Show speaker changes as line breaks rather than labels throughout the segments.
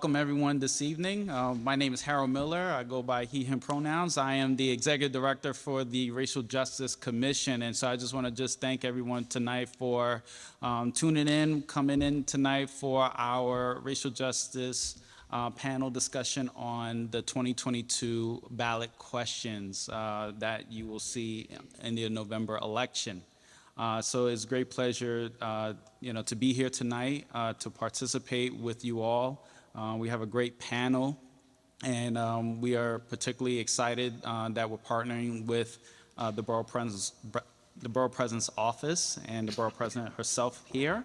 welcome everyone this evening. My name is Harold Miller. I go by he, him pronouns. I am the Executive Director for the Racial Justice Commission. And so I just want to thank everyone tonight for tuning in, coming in tonight for our racial justice panel discussion on the 2022 ballot questions that you will see in the November election. So it's a great pleasure, to be here tonight, to participate with you all. We have a great panel, and we are particularly excited that we're partnering with the Borough President's office and the Borough President herself here.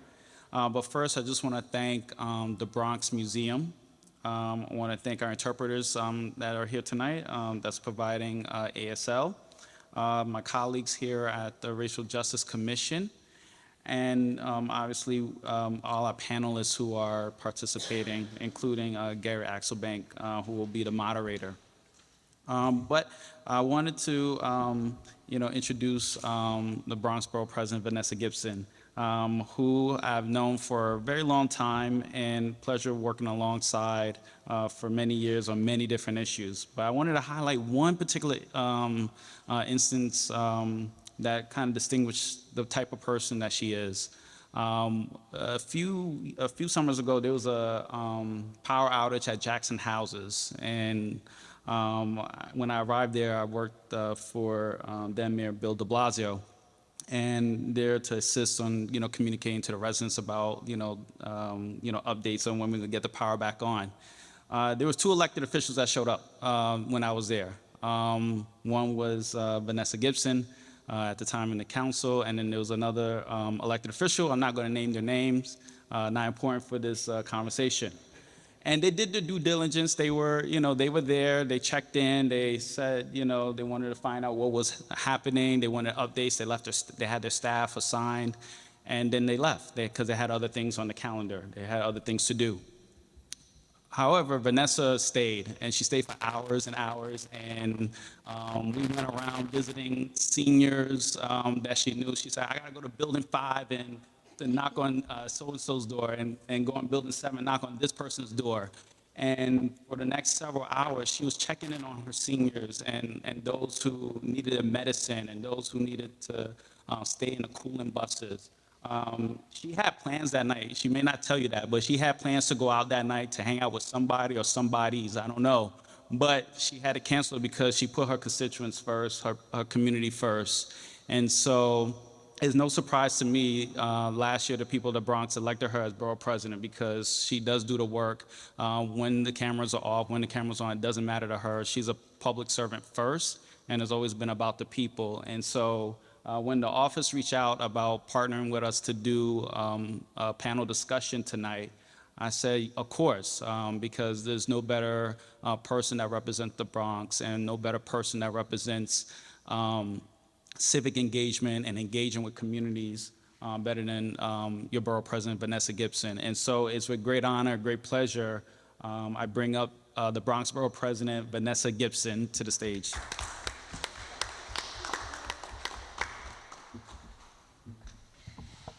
But first, I just want to thank the Bronx Museum. I want to thank our interpreters that are here tonight that's providing ASL. My colleagues here at the Racial Justice Commission, and obviously all our panelists who are participating, including Gary Axelbank, who will be the moderator. But I wanted to, introduce the Bronx Borough President, Vanessa Gibson, who I've known for a very long time and pleasure working alongside for many years on many different issues. But I wanted to highlight one particular instance that kind of distinguished the type of person that she is. A few summers ago, there was a power outage at Jackson Houses, and when I arrived there, I worked for then Mayor Bill de Blasio, and there to assist on communicating to the residents about updates on when we could get the power back on. There was two elected officials that showed up when I was there. One was Vanessa Gibson at the time in the council, and then there was another elected official. I'm not going to name their names, not important for this conversation. And they did the due diligence. They were, they were there. They checked in. They said, they wanted to find out what was happening. They wanted updates. They had their staff assigned, and then they left because they had other things on the calendar. They had other things to do. However, Vanessa stayed, and she stayed for hours and hours. And we went around visiting seniors that she knew. She said, "I got to go to Building 5 and to knock on so-and-so's door, and go on Building 7, knock on this person's door." And for the next several hours, she was checking in on her seniors and those who needed a medicine and those who needed to stay in the cooling buses. She had plans that night. She may not tell you that, but she had plans to go out that night to hang out with somebody or somebodies, I don't know. But she had to cancel it because she put her constituents first, her community first. And so it's no surprise to me, last year the people of the Bronx elected her as borough president because she does do the work when the cameras are off, when the cameras are on, it doesn't matter to her. She's a public servant first and has always been about the people. And so when the office reached out about partnering with us to do a panel discussion tonight, I say, of course, because there's no better person that represents the Bronx and no better person that represents civic engagement and engaging with communities better than your borough president, Vanessa Gibson. And so it's with great honor, great pleasure, I bring up the Bronx Borough President, Vanessa Gibson, to the stage.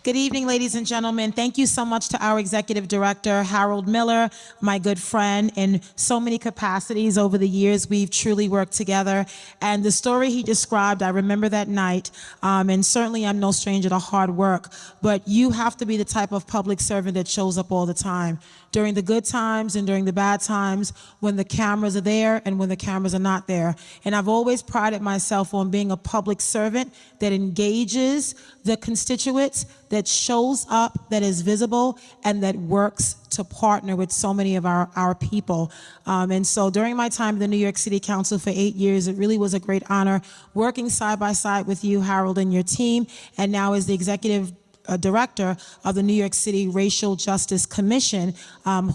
Good evening, ladies and gentlemen. Thank you so much to our Executive Director, Harold Miller, my good friend. In so many capacities over the years, we've truly worked together. And the story he described, I remember that night, and certainly I'm no stranger to hard work, but you have to be the type of public servant that shows up all the time, during the good times and during the bad times, when the cameras are there and when the cameras are not there. And I've always prided myself on being a public servant that engages the constituents, that shows up, that is visible, and that works to partner with so many of our people. And so during my time in the New York City Council for 8 years, it really was a great honor working side by side with you, Harold, and your team, and now as the Executive Director of the New York City Racial Justice Commission,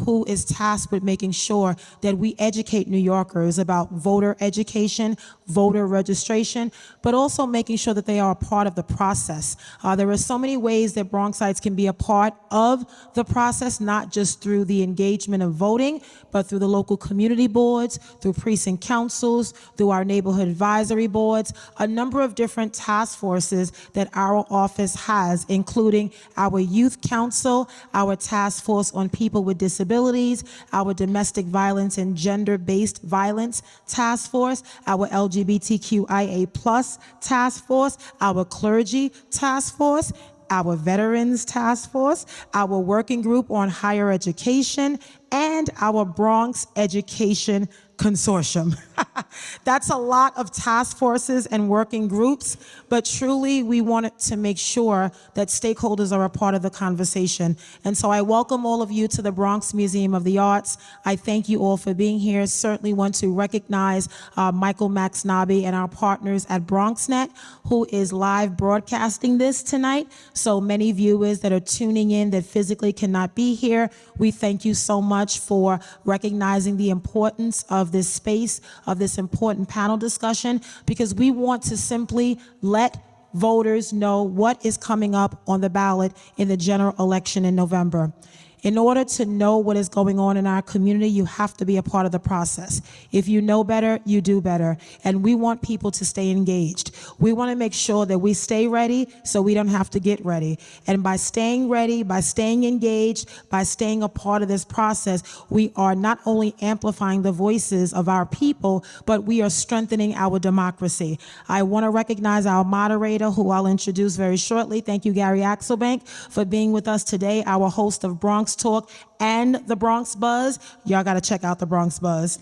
who is tasked with making sure that we educate New Yorkers about voter education, voter registration, but also making sure that they are a part of the process. There are so many ways that Bronxites can be a part of the process, not just through the engagement of voting, but through the local community boards, through precinct councils, through our neighborhood advisory boards, a number of different task forces that our office has, including including our Youth Council, our Task Force on People with Disabilities, our Domestic Violence and Gender-Based Violence Task Force, our LGBTQIA+ Task Force, our Clergy Task Force, our Veterans Task Force, our Working Group on Higher Education, and our Bronx Education Consortium. That's a lot of task forces and working groups, but truly we wanted to make sure that stakeholders are a part of the conversation. And so I welcome all of you to the Bronx Museum of the Arts. I thank you all for being here. Certainly want to recognize Michael Max Nobby and our partners at BronxNet, who is live broadcasting this tonight. So many viewers that are tuning in that physically cannot be here, we thank you so much for recognizing the importance of this space, of this important panel discussion, because we want to simply let voters know what is coming up on the ballot in the general election in November. In order to know what is going on in our community, you have to be a part of the process. If you know better, you do better. And we want people to stay engaged. We want to make sure that we stay ready so we don't have to get ready. And by staying ready, by staying engaged, by staying a part of this process, we are not only amplifying the voices of our people, but we are strengthening our democracy. I want to recognize our moderator, who I'll introduce very shortly. Thank you, Gary Axelbank, for being with us today, our host of Bronx Talk and the Bronx Buzz. Y'all got to check out the Bronx Buzz.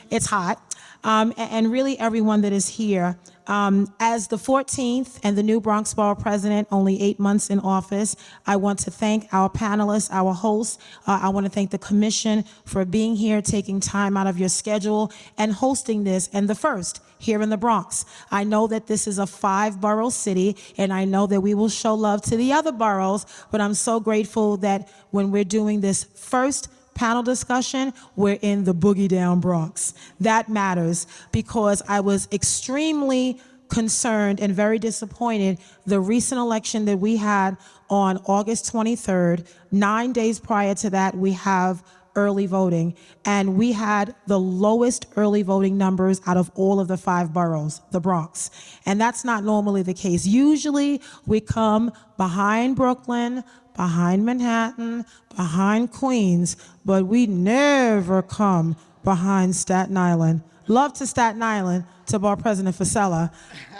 It's hot. And really everyone that is here. As the 14th and the new Bronx Borough president, only 8 months in office, I want to thank our panelists, our hosts. I want to thank the commission for being here, taking time out of your schedule and hosting this, and the first here in the Bronx. I know that this is a 5-borough city, and I know that we will show love to the other boroughs, but I'm so grateful that when we're doing this first panel discussion, we're in the boogie down Bronx. That matters, because I was extremely concerned and very disappointed the recent election that we had on August 23rd. 9 days prior to that, we have early voting, and we had the lowest early voting numbers out of all of the 5 boroughs, the Bronx. And that's not normally the case. Usually we come behind Brooklyn, behind Manhattan, behind Queens, but we never come behind Staten Island. Love to Staten Island, to Bar President Fasella,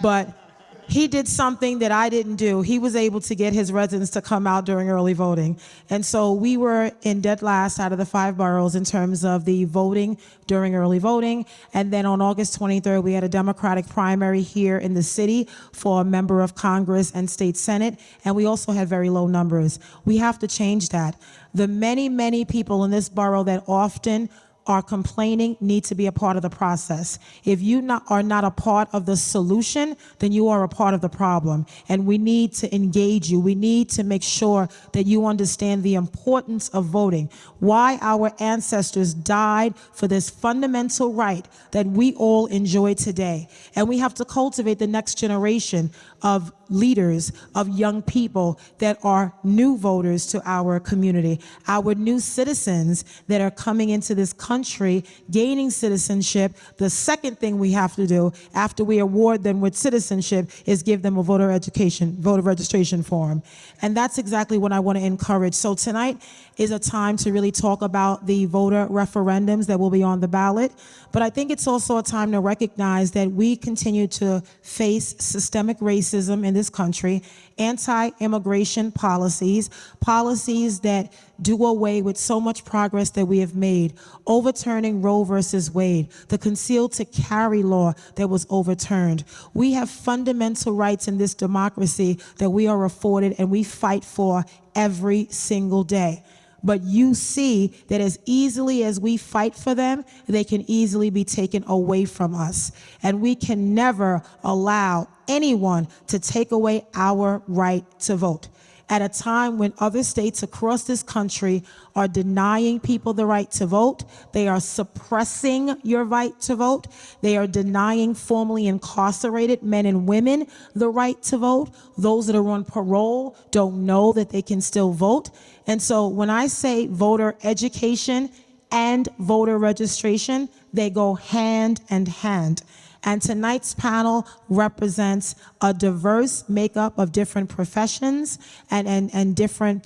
but he did something that I didn't do. He was able to get his residents to come out during early voting. And so we were in dead last out of the 5 boroughs in terms of the voting during early voting. And then on August 23rd, we had a Democratic primary here in the city for a member of Congress and state Senate. And we also had very low numbers. We have to change that. The many, many people in this borough that often are complaining need to be a part of the process. If you are not a part of the solution, then you are a part of the problem. And we need to engage you. We need to make sure that you understand the importance of voting, why our ancestors died for this fundamental right that we all enjoy today. And we have to cultivate the next generation of leaders, of young people that are new voters to our community, our new citizens that are coming into this country, gaining citizenship. The second thing we have to do after we award them with citizenship is give them a voter registration form. And that's exactly what I want to encourage. So tonight is a time to really talk about the voter referendums that will be on the ballot. But I think it's also a time to recognize that we continue to face systemic racism in this country, anti-immigration policies that do away with so much progress that we have made, overturning Roe versus Wade, the concealed to carry law that was overturned. We have fundamental rights in this democracy that we are afforded and we fight for every single day. But you see that as easily as we fight for them, they can easily be taken away from us. And we can never allow anyone to take away our right to vote. At a time when other states across this country are denying people the right to vote, they are suppressing your right to vote, they are denying formerly incarcerated men and women the right to vote. Those that are on parole don't know that they can still vote. And so when I say voter education and voter registration, they go hand in hand. And tonight's panel represents a diverse makeup of different professions and different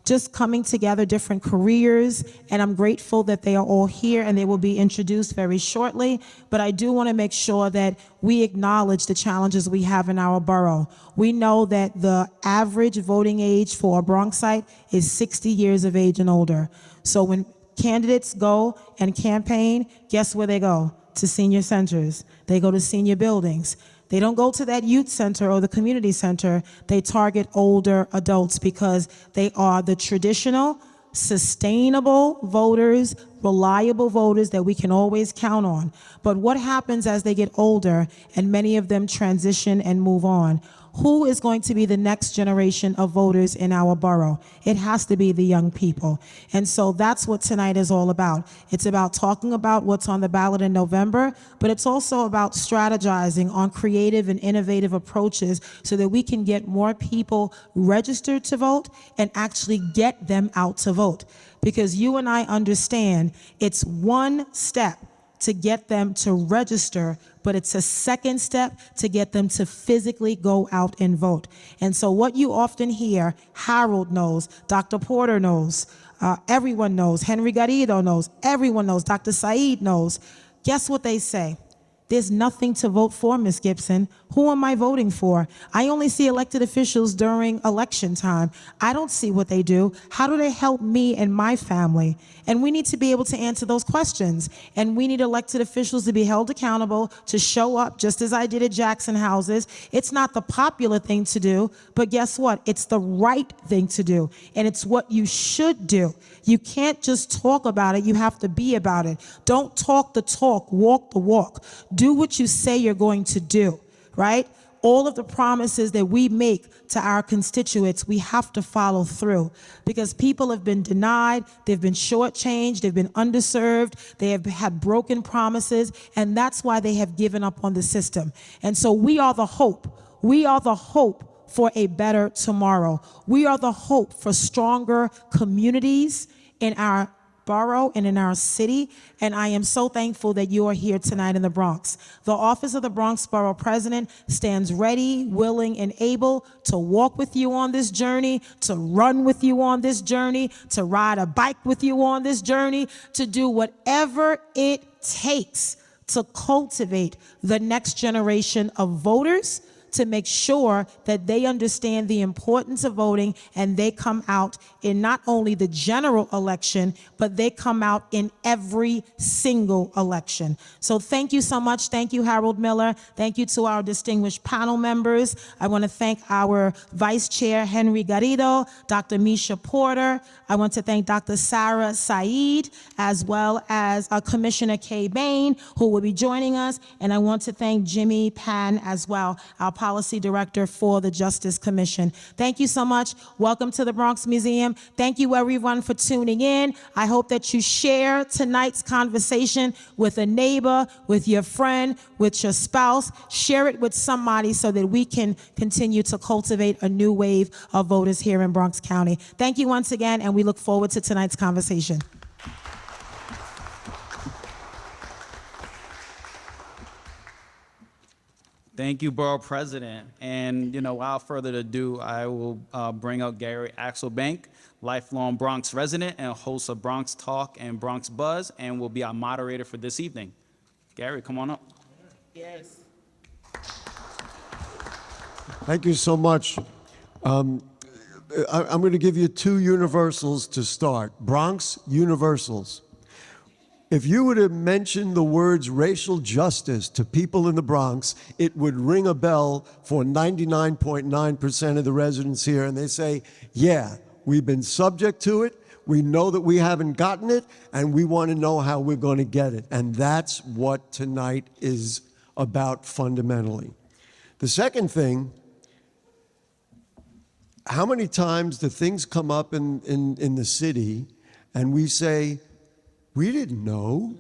just coming together, different careers, and I'm grateful that they are all here and they will be introduced very shortly. But I do want to make sure that we acknowledge the challenges we have in our borough. We know that the average voting age for a Bronxite is 60 years of age and older. So when candidates go and campaign, guess where they go? To senior centers. They go to senior buildings. They don't go to that youth center or the community center. They target older adults because they are the traditional, sustainable voters, reliable voters that we can always count on. But what happens as they get older and many of them transition and move on? Who is going to be the next generation of voters in our borough? It has to be the young people. And so that's what tonight is all about. It's about talking about what's on the ballot in November, but it's also about strategizing on creative and innovative approaches so that we can get more people registered to vote and actually get them out to vote. Because you and I understand it's one step to get them to register, but it's a second step to get them to physically go out and vote. And so what you often hear, Harold knows, Dr. Porter knows, everyone knows, Henry Garrido knows, everyone knows, Dr. Saeed knows. Guess what they say? There's nothing to vote for, Ms. Gibson. Who am I voting for? I only see elected officials during election time. I don't see what they do. How do they help me and my family? And we need to be able to answer those questions. And we need elected officials to be held accountable, to show up, just as I did at Jackson Houses. It's not the popular thing to do, but guess what? It's the right thing to do. And it's what you should do. You can't just talk about it. You have to be about it. Don't talk the talk, walk the walk. Do what you say you're going to do, right? All of the promises that we make to our constituents, we have to follow through because people have been denied, they've been shortchanged, they've been underserved, they have had broken promises, and that's why they have given up on the system. And so we are the hope. We are the hope for a better tomorrow. We are the hope for stronger communities in our borough and in our city, and I am so thankful that you are here tonight in the Bronx. The Office of the Bronx Borough President stands ready, willing, and able to walk with you on this journey, to run with you on this journey, to ride a bike with you on this journey, to do whatever it takes to cultivate the next generation of voters, to make sure that they understand the importance of voting and they come out in not only the general election, but they come out in every single election. So thank you so much. Thank you, Harold Miller. Thank you to our distinguished panel members. I want to thank our Vice Chair, Henry Garrido, Dr. Misha Porter. I want to thank Dr. Sarah Saeed, as well as Commissioner Kay Baine, who will be joining us. And I want to thank Jimmy Pan as well, our Policy Director for the Justice Commission. Thank you so much. Welcome to the Bronx Museum. Thank you, everyone, for tuning in. I hope that you share tonight's conversation with a neighbor, with your friend, with your spouse. Share it with somebody so that we can continue to cultivate a new wave of voters here in Bronx County. Thank you once again, and we look forward to tonight's conversation.
Thank you, Borough President. And, without further ado, I will bring out Gary Axelbank, lifelong Bronx resident and host of Bronx Talk and Bronx Buzz, and will be our moderator for this evening. Gary, come on up.
Yes.
Thank you so much. I'm going to give you two universals to start. Bronx Universals. If you were to mention the words racial justice to people in the Bronx, it would ring a bell for 99.9% of the residents here, and they say, yeah, we've been subject to it, we know that we haven't gotten it, and we want to know how we're going to get it. And that's what tonight is about fundamentally. The second thing, how many times do things come up in the city and we say, we didn't know.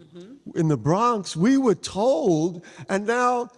In the Bronx, we were told, and now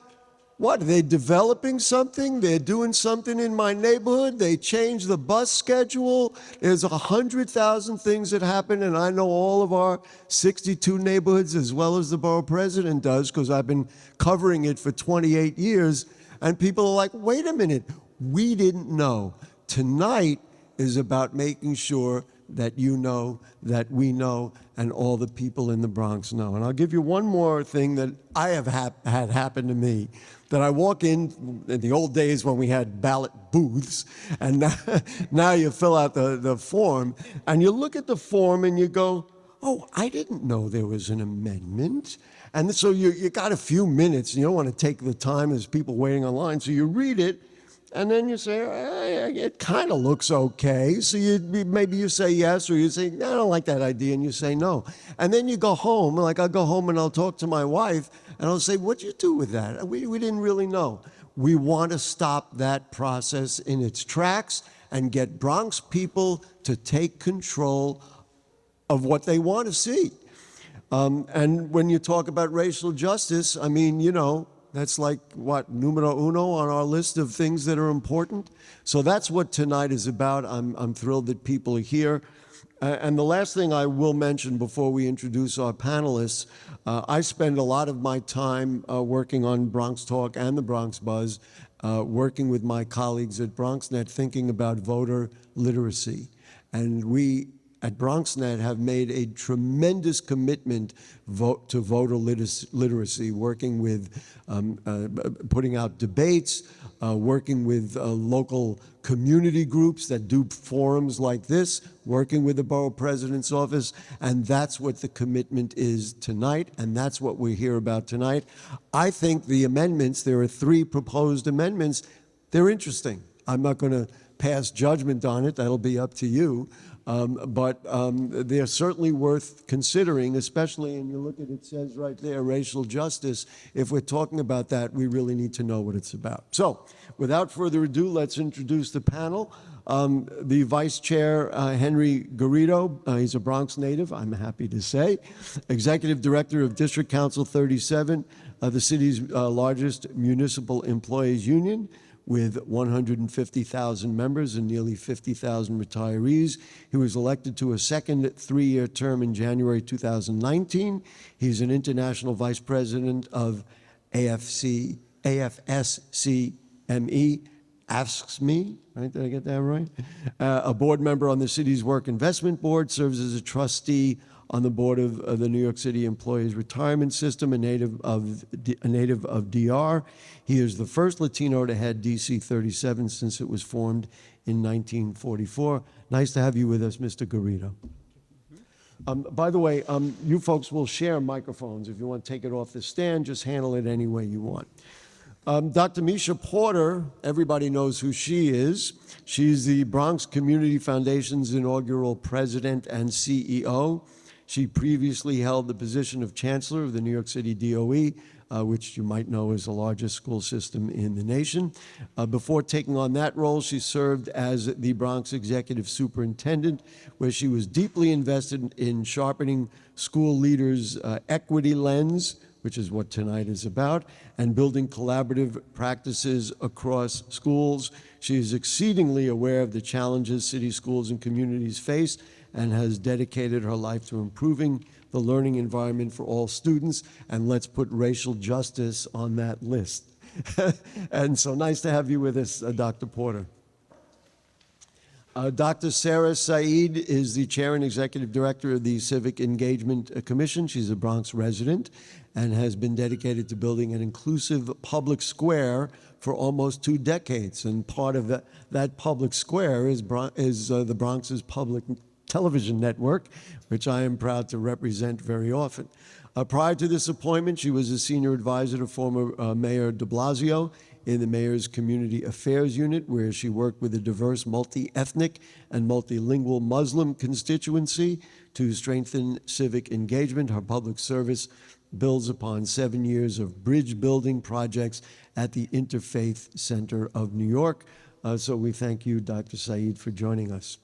What, are they developing something? They're doing something in my neighborhood? They changed the bus schedule? There's 100,000 things that happen, and I know all of our 62 neighborhoods as well as the borough president does, because I've been covering it for 28 years, and people are like, wait a minute, we didn't know. Tonight is about making sure that you know, that we know, and all the people in the Bronx know. And I'll give you one more thing that I have had happen to me. That I walk in the old days when we had ballot booths, and now you fill out the form, and you look at the form and you go, oh, I didn't know there was an amendment. And so you got a few minutes, and you don't want to take the time, there's people waiting online, so you read it, and then you say, it kind of looks okay. So maybe you say yes, or you say, I don't like that idea, and you say no. And then you go home, like I'll go home and I'll talk to my wife, and I'll say, what'd you do with that? We didn't really know. We want to stop that process in its tracks and get Bronx people to take control of what they want to see. And when you talk about racial justice, I mean, you know, that's like, what, numero uno on our list of things that are important. So that's what tonight is about. I'm thrilled that people are here. And the last thing I will mention before we introduce our panelists, I spend a lot of my time working on Bronx Talk and the Bronx Buzz, working with my colleagues at BronxNet, thinking about voter literacy. And we at BronxNet have made a tremendous commitment to voter literacy, working with putting out debates, working with local community groups that do forums like this, working with the borough president's office, and that's what the commitment is tonight, and that's what we're here about tonight. I think the amendments, there are 3 proposed amendments, they're interesting. I'm not going to pass judgment on it, that'll be up to you. But they're certainly worth considering, especially, and you look at it says right there, racial justice. If we're talking about that, we really need to know what it's about. So, without further ado, let's introduce the panel. The Vice Chair, Henry Garrido, he's a Bronx native, I'm happy to say. Executive Director of District Council 37, the city's largest municipal employees union, with 150,000 members and nearly 50,000 retirees. He was elected to a second 3-year term in January 2019. He's an international vice president of AFSCME, Asks Me, right? Did I get that right? A board member on the city's Work Investment Board, serves as a trustee on the board of the New York City Employees Retirement System, a native of DR. He is the first Latino to head DC 37 since it was formed in 1944. Nice to have you with us, Mr. Garrido. By the way, you folks will share microphones. If you want to take it off the stand, just handle it any way you want. Dr. Misha Porter, everybody knows who she is. She's the Bronx Community Foundation's inaugural president and CEO. She previously held the position of Chancellor of the New York City DOE, which you might know is the largest school system in the nation. Before taking on that role, she served as the Bronx Executive Superintendent, where she was deeply invested in sharpening school leaders' equity lens, which is what tonight is about, and building collaborative practices across schools. She is exceedingly aware of the challenges city schools and communities face, and has dedicated her life to improving the learning environment for all students. And let's put racial justice on that list. And so nice to have you with us, Dr. Porter. Dr. Sarah Saeed is the Chair and Executive Director of the Civic Engagement Commission. She's a Bronx resident and has been dedicated to building an inclusive public square for almost 2 decades. And part of that public square is the Bronx's public television network, which I am proud to represent very often. Prior to this appointment, she was a senior advisor to former Mayor de Blasio in the mayor's community affairs unit, where she worked with a diverse multi-ethnic and multilingual Muslim constituency to strengthen civic engagement. Her public service builds upon 7 years of bridge building projects at the Interfaith Center of New York. So we thank you, Dr. Saeed, for joining us.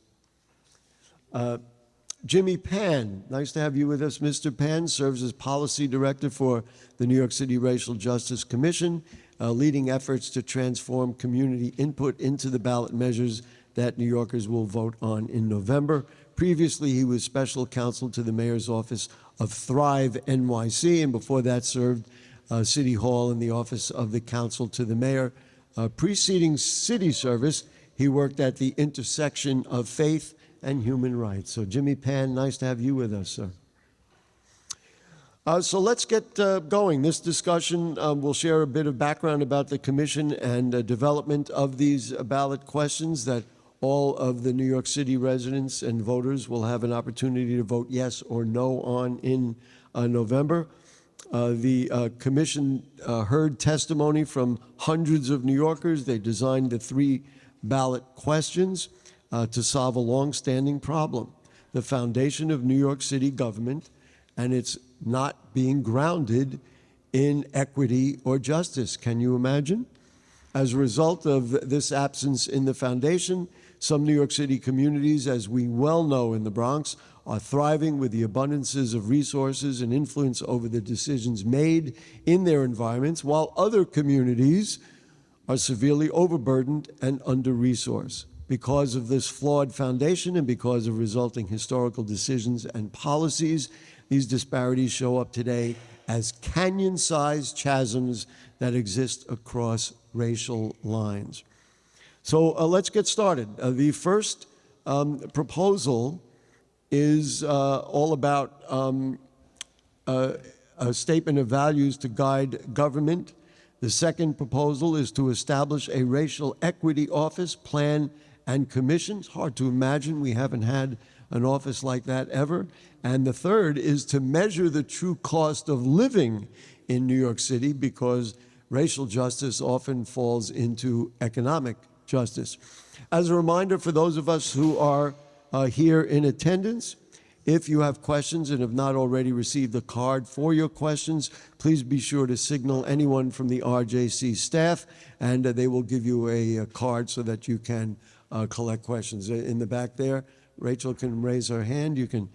Jimmy Pan, nice to have you with us. Mr. Pan serves as Policy Director for the New York City Racial Justice Commission leading efforts to transform community input into the ballot measures that New Yorkers will vote on in November. Previously, he was special counsel to the mayor's office of Thrive NYC, and before that served City Hall in the office of the counsel to the mayor. Preceding city service, he worked at the intersection of faith and human rights. So Jimmy Pan, nice to have you with us, sir. So let's get going. This discussion will share a bit of background about the commission and development of these ballot questions that all of the New York City residents and voters will have an opportunity to vote yes or no on in November. The commission heard testimony from hundreds of New Yorkers. They designed the 3 ballot questions to solve a long-standing problem: the foundation of New York City government and its not being grounded in equity or justice. Can you imagine? As a result of this absence in the foundation, some New York City communities, as we well know in the Bronx, are thriving with the abundances of resources and influence over the decisions made in their environments, while other communities are severely overburdened and under-resourced. Because of this flawed foundation and because of resulting historical decisions and policies, these disparities show up today as canyon-sized chasms that exist across racial lines. So let's get started. The first proposal is all about a statement of values to guide government. The second proposal is to establish a racial equity office, plan, and commission. It's hard to imagine. We haven't had an office like that ever. And the third is to measure the true cost of living in New York City, because racial justice often falls into economic justice. As a reminder for those of us who are here in attendance, if you have questions and have not already received a card for your questions, please be sure to signal anyone from the RJC staff, and they will give you a card so that you can collect questions. In the back there, Rachel can raise her hand. You can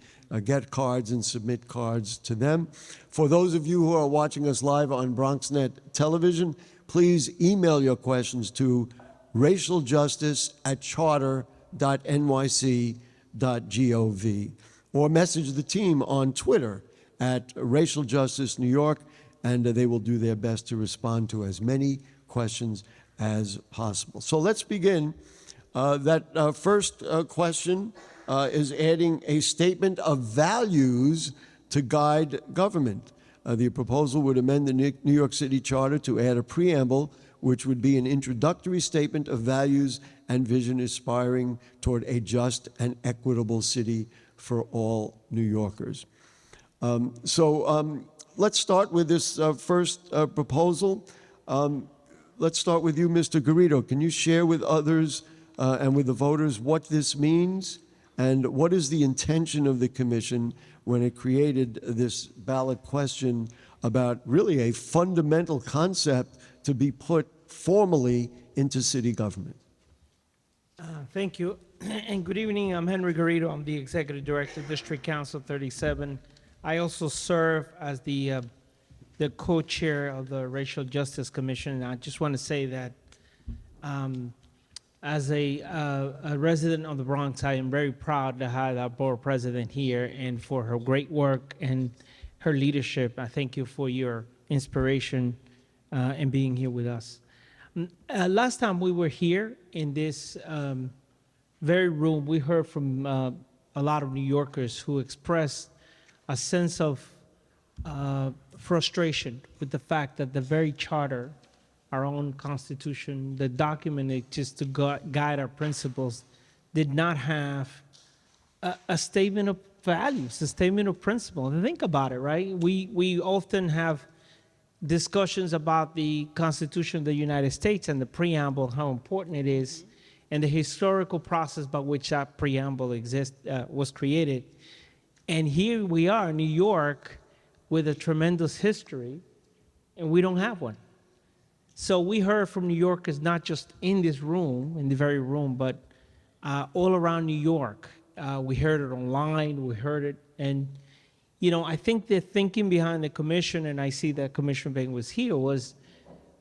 get cards and submit cards to them. For those of you who are watching us live on BronxNet television, please email your questions to racialjustice@charter.nyc.gov, or message the team on Twitter at Racial Justice New York, and they will do their best to respond to as many questions as possible. So let's begin. That first question is adding a statement of values to guide government. The proposal would amend the New York City Charter to add a preamble, which would be an introductory statement of values and vision aspiring toward a just and equitable city for all New Yorkers. Let's start with this first proposal. Let's start with you, Mr. Garrido. Can you share with others and with the voters what this means, and what is the intention of the commission when it created this ballot question about really a fundamental concept to be put formally into city government?
Thank you, and good evening. I'm Henry Garrido. I'm the Executive Director, District Council 37. I also serve as the co-chair of the Racial Justice Commission. And I just want to say that as a resident of the Bronx, I am very proud to have our board president here, and for her great work and her leadership. I thank you for your inspiration and being here with us. Last time we were here in this very room, we heard from a lot of New Yorkers who expressed a sense of frustration with the fact that the very charter, our own Constitution, the document exists to guide our principles, did not have a statement of values, a statement of principle. Think about it, right? We often have discussions about the Constitution of the United States and the preamble, how important it is, and the historical process by which that preamble was created. And here we are in New York with a tremendous history, and we don't have one. So we heard from New Yorkers, not just in this room, in the very room, but all around New York. We heard it online, we heard it, and I think the thinking behind the commission, and I see that Commissioner Baine was here, was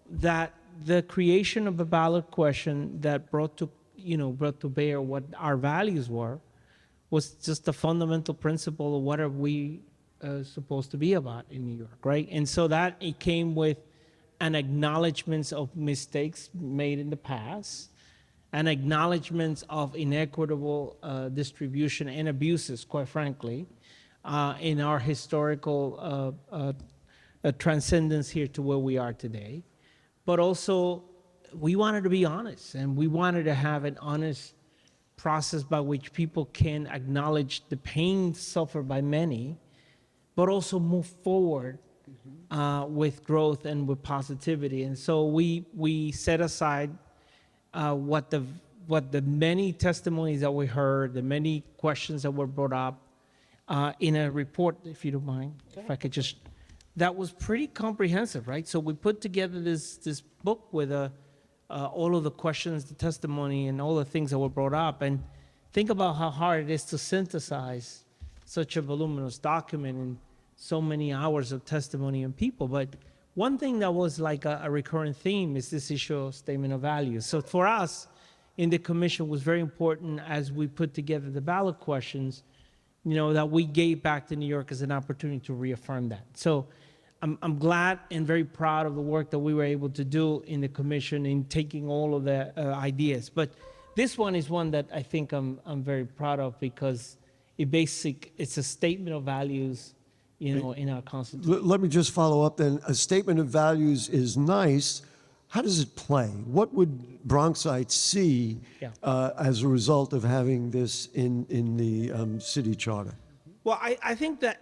that the creation of a ballot question that brought to bear what our values were was just a fundamental principle of what are we supposed to be about in New York, right? And so that it came with an acknowledgement of mistakes made in the past, an acknowledgement of inequitable distribution and abuses, quite frankly, in our historical transcendence here to where we are today. But also, we wanted to be honest, and we wanted to have an honest process by which people can acknowledge the pain suffered by many, but also move forward with growth and with positivity. And so we set aside what the many testimonies that we heard, the many questions that were brought up in a report, if you don't mind, if I could just, that was pretty comprehensive, right? So we put together this book with all of the questions, the testimony, and all the things that were brought up. And think about how hard it is to synthesize such a voluminous document in so many hours of testimony and people. But one thing that was like a recurrent theme is this issue of statement of values. So for us in the commission was very important as we put together the ballot questions, that we gave back to New York as an opportunity to reaffirm that. So I'm glad and very proud of the work that we were able to do in the commission in taking all of the ideas. But this one is one that I think I'm very proud of because it's a statement of values, in our Constitution.
Let me just follow up then. A statement of values is nice. How does it play? What would Bronxites see as a result of having this in the city charter?
Well, I think that,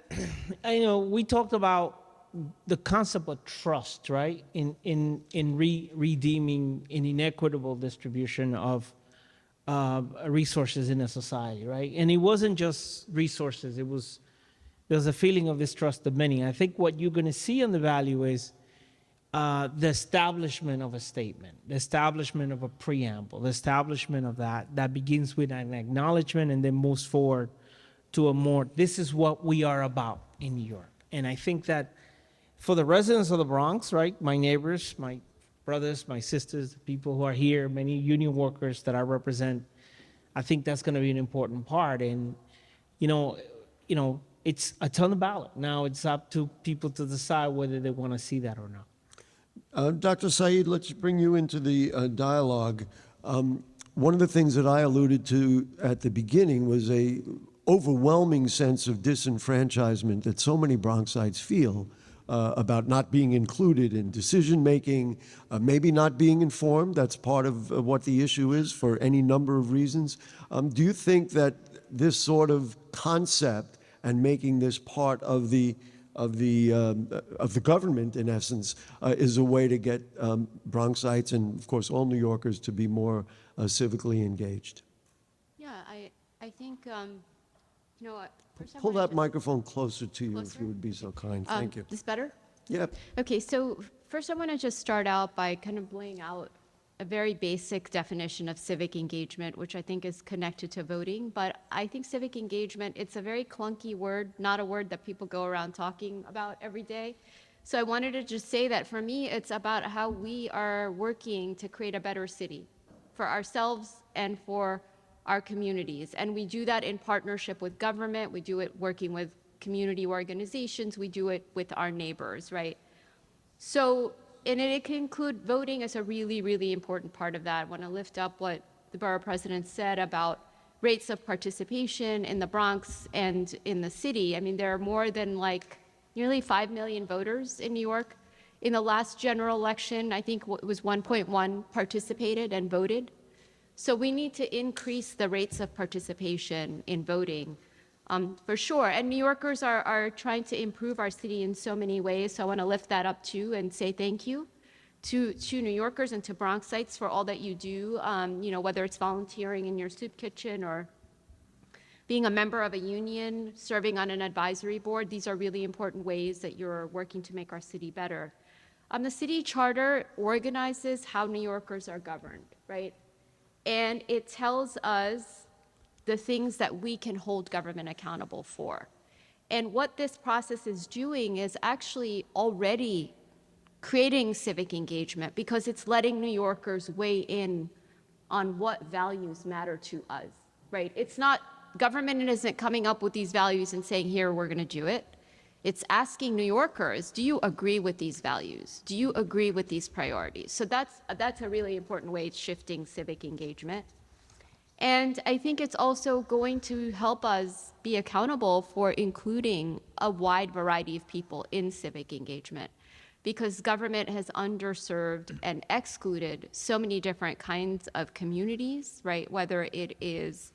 we talked about the concept of trust, right? In redeeming an inequitable distribution of resources in a society, right? And it wasn't just resources. There's a feeling of distrust of many. I think what you're going to see on the value is the establishment of a statement, the establishment of a preamble, the establishment of that begins with an acknowledgement and then moves forward to this is what we are about in New York. And I think that for the residents of the Bronx, right, my neighbors, my brothers, my sisters, the people who are here, many union workers that I represent, I think that's going to be an important part. And, it's on the ballot. Now it's up to people to decide whether they want to see that or not.
Dr. Saeed, let's bring you into the dialogue. One of the things that I alluded to at the beginning was a overwhelming sense of disenfranchisement that so many Bronxites feel about not being included in decision-making, maybe not being informed. That's part of what the issue is for any number of reasons. Do you think that this sort of concept and making this part of the government, in essence, is a way to get Bronxites and, of course, all New Yorkers to be more civically engaged?
Yeah, I think, first I
Pull
wanna
that
just-
microphone closer to you, if
Closer?
you would be so kind. Thank you.
This better?
Yeah.
Okay, so first I want to just start out by kind of laying out a very basic definition of civic engagement, which I think is connected to voting. But I think civic engagement, it's a very clunky word, not a word that people go around talking about every day. So I wanted to just say that for me, it's about how we are working to create a better city for ourselves and for our communities. And we do that in partnership with government. We do it working with community organizations. We do it with our neighbors, right? So, and it can include voting as a really, really important part of that. I want to lift up what the borough president said about rates of participation in the Bronx and in the city. I mean, there are more than nearly 5 million voters in New York. In the last general election, I think it was 1.1 participated and voted. So we need to increase the rates of participation in voting, for sure. And New Yorkers are trying to improve our city in so many ways. So I want to lift that up too and say thank you to New Yorkers and to Bronxites for all that you do, whether it's volunteering in your soup kitchen or being a member of a union, serving on an advisory board. These are really important ways that you're working to make our city better. The city charter organizes how New Yorkers are governed, right? And it tells us the things that we can hold government accountable for. And what this process is doing is actually already creating civic engagement because it's letting New Yorkers weigh in on what values matter to us, right? It's not, government isn't coming up with these values and saying, here, we're going to do it. It's asking New Yorkers, do you agree with these values? Do you agree with these priorities? So that's a really important way of shifting civic engagement. And I think it's also going to help us be accountable for including a wide variety of people in civic engagement, because government has underserved and excluded so many different kinds of communities, right? Whether it is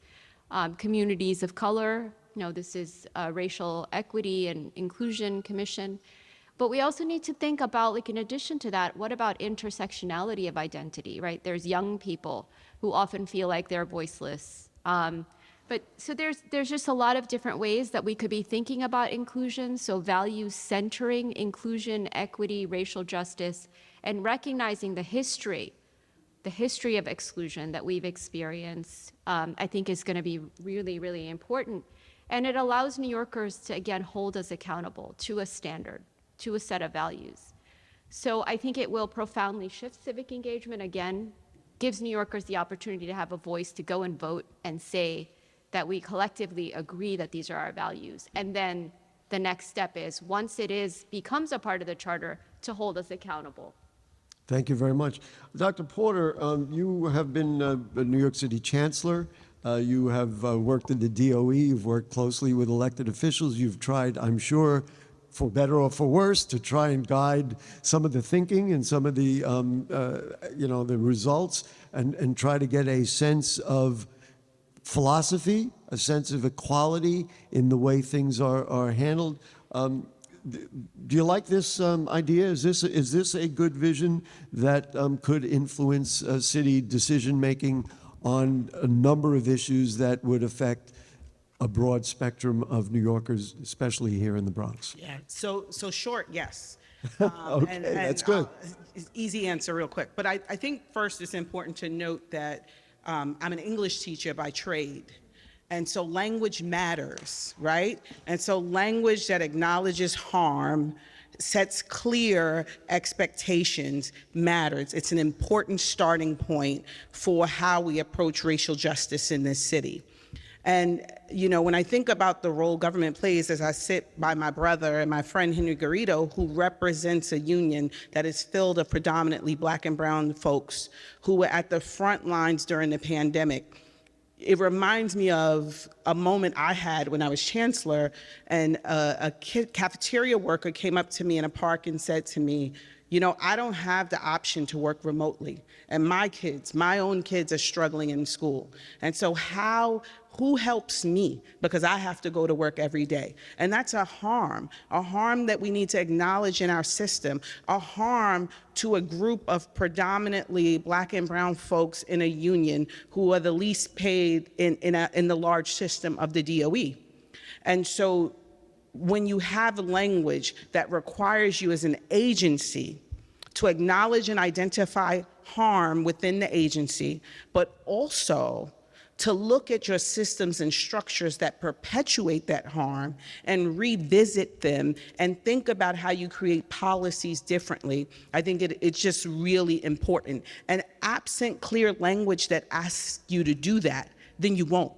communities of color, this is Racial Equity and Inclusion Commission. But we also need to think about, like, in addition to that, what about intersectionality of identity, right? There's young people who often feel like they're voiceless. So there's just a lot of different ways that we could be thinking about inclusion. So values centering inclusion, equity, racial justice, and recognizing the history of exclusion that we've experienced, I think is going to be really, really important. And it allows New Yorkers to, again, hold us accountable to a standard, to a set of values. So I think it will profoundly shift civic engagement. Again, gives New Yorkers the opportunity to have a voice to go and vote and say that we collectively agree that these are our values. And then the next step is, once it becomes a part of the charter, to hold us accountable.
Thank you very much. Dr. Porter, you have been a New York City chancellor. You have worked in the DOE. You've worked closely with elected officials. You've tried, I'm sure, for better or for worse, to try and guide some of the thinking and some of the, the results, and try to get a sense of philosophy, a sense of equality in the way things are handled. Do you like this idea? Is this a good vision that could influence city decision making on a number of issues that would affect a broad spectrum of New Yorkers, especially here in the Bronx?
Yeah. So short, yes.
Okay, that's good.
Easy answer real quick. But I think first it's important to note that I'm an English teacher by trade. And so language matters, right? And so language that acknowledges harm, sets clear expectations matters. It's an important starting point for how we approach racial justice in this city. And, when I think about the role government plays, as I sit by my brother and my friend Henry Garrido, who represents a union that is filled of predominantly Black and brown folks who were at the front lines during the pandemic, it reminds me of a moment I had when I was chancellor, and a cafeteria worker came up to me in a park and said to me, I don't have the option to work remotely, and my own kids are struggling in school. And so who helps me? Because I have to go to work every day. And that's a harm that we need to acknowledge in our system, a harm to a group of predominantly Black and brown folks in a union who are the least paid in the large system of the DOE. And so when you have language that requires you as an agency to acknowledge and identify harm within the agency, but also to look at your systems and structures that perpetuate that harm and revisit them and think about how you create policies differently, I think it's just really important. And absent clear language that asks you to do that, then you won't.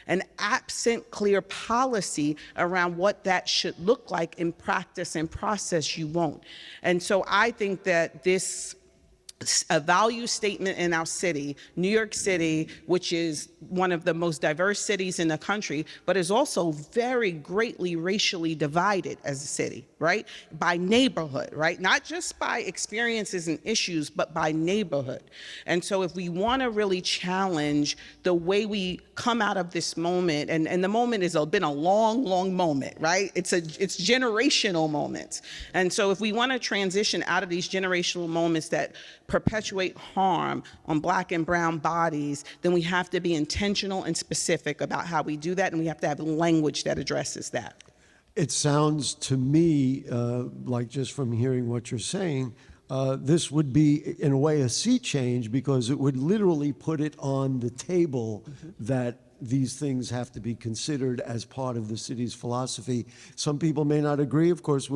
And absent clear policy around what that should look like in practice and process, you won't. And so I think that a value statement in our city, New York City, which is one of the most diverse cities in the country, but is also very greatly racially divided as a city, right? By neighborhood, right? Not just by experiences and issues, but by neighborhood. And so if we want to really challenge the way we come out of this moment, and the moment has been a long, long moment, right? It's generational moments. And so if we want to transition out of these generational moments that perpetuate harm on Black and brown bodies, then we have to be intentional and specific about how we do that, and we have to have language that addresses that.
It sounds to me, like just from hearing what you're saying, this would be, in a way, a sea change, because it would literally put it on the table that these things have to be considered as part of the city's philosophy. Some people may not agree. Of course,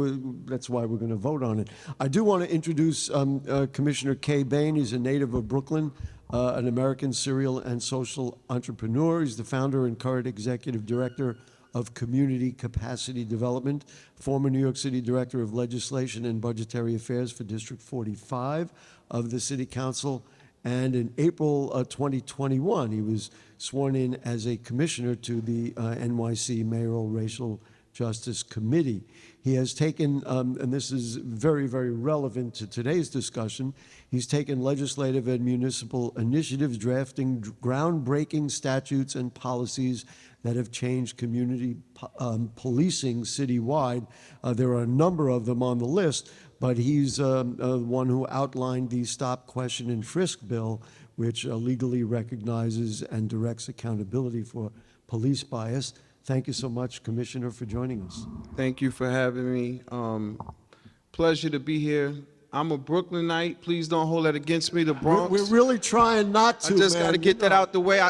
that's why we're going to vote on it. I do want to introduce Commissioner Kay Baine. He's a native of Brooklyn, an American serial and social entrepreneur. He's the founder and current executive director of Community Capacity Development, former New York City Director of Legislation and Budgetary Affairs for District 45 of the City Council. And in April 2021, he was sworn in as a commissioner to the NYC Mayoral Racial Justice Committee. He has taken, and this is very, very relevant to today's discussion, he's taken legislative and municipal initiatives, drafting groundbreaking statutes and policies that have changed community policing citywide. There are a number of them on the list, but he's one who outlined the Stop, Question, and Frisk bill, which legally recognizes and directs accountability for police bias. Thank you so much, Commissioner, for joining us.
Thank you for having me. Pleasure to be here. I'm a Brooklynite. Please don't hold that against me. The Bronx.
We're really trying not to,
I just got to get that out the way.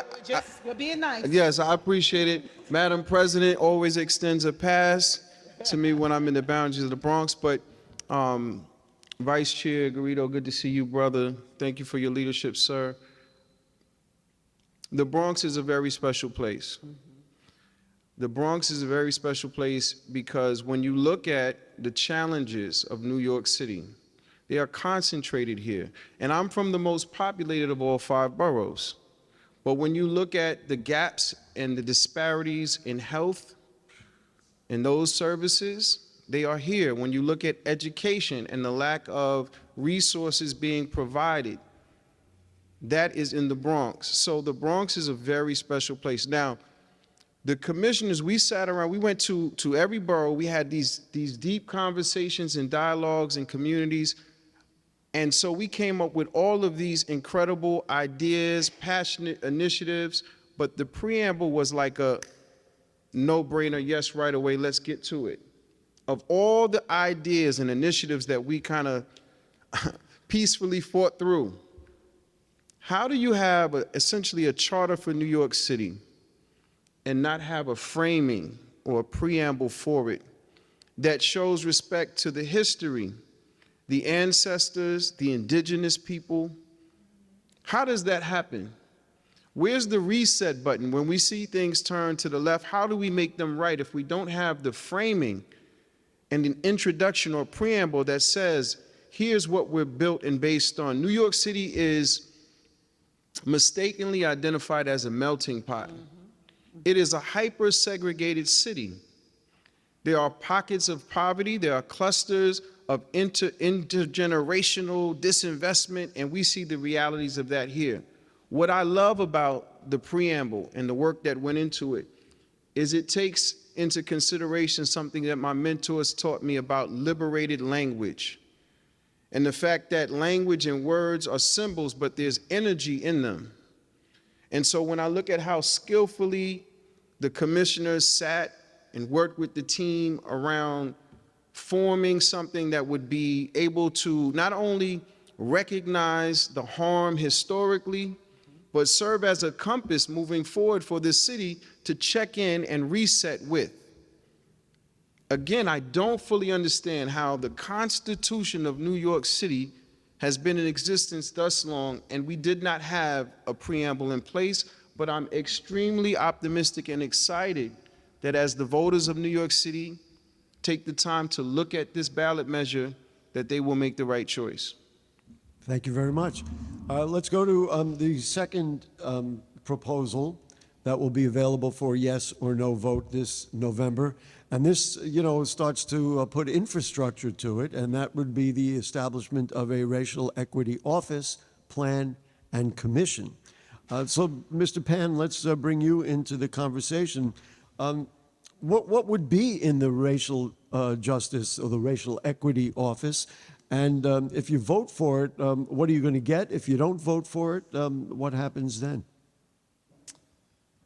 We're being nice.
Yes, I appreciate it. Madam President always extends a pass to me when I'm in the boundaries of the Bronx. But Vice Chair Garrido, good to see you, brother. Thank you for your leadership, sir. The Bronx is a very special place. The Bronx is a very special place because when you look at the challenges of New York City, they are concentrated here. And I'm from the most populated of all 5 boroughs. But when you look at the gaps and the disparities in health and those services, they are here. When you look at education and the lack of resources being provided, that is in the Bronx. So the Bronx is a very special place. Now, the commissioners, we sat around, we went to every borough, we had these deep conversations and dialogues and communities. And so we came up with all of these incredible ideas, passionate initiatives, but the preamble was like a no-brainer, yes, right away, let's get to it. Of all the ideas and initiatives that we kind of peacefully fought through, how do you have essentially a charter for New York City and not have a framing or a preamble for it that shows respect to the history, the ancestors, the indigenous people? How does that happen? Where's the reset button? When we see things turn to the left, how do we make them right if we don't have the framing and an introduction or preamble that says, here's what we're built and based on? New York City is mistakenly identified as a melting pot. It is a hyper-segregated city. There are pockets of poverty, there are clusters of intergenerational disinvestment, and we see the realities of that here. What I love about the preamble and the work that went into it is it takes into consideration something that my mentors taught me about liberated language, and the fact that language and words are symbols, but there's energy in them. And so when I look at how skillfully the commissioners sat and worked with the team around forming something that would be able to not only recognize the harm historically, but serve as a compass moving forward for this city to check in and reset with. Again, I don't fully understand how the Constitution of New York City has been in existence thus long and we did not have a preamble in place, but I'm extremely optimistic and excited that as the voters of New York City take the time to look at this ballot measure, that they will make the right choice.
Thank you very much. Let's go to the second proposal that will be available for yes or no vote this November. And this, starts to put infrastructure to it, and that would be the establishment of a racial equity office, plan, and commission. So, Mr. Pan, let's bring you into the conversation. What would be in the racial justice or the racial equity office? And if you vote for it, what are you going to get? If you don't vote for it, what happens then?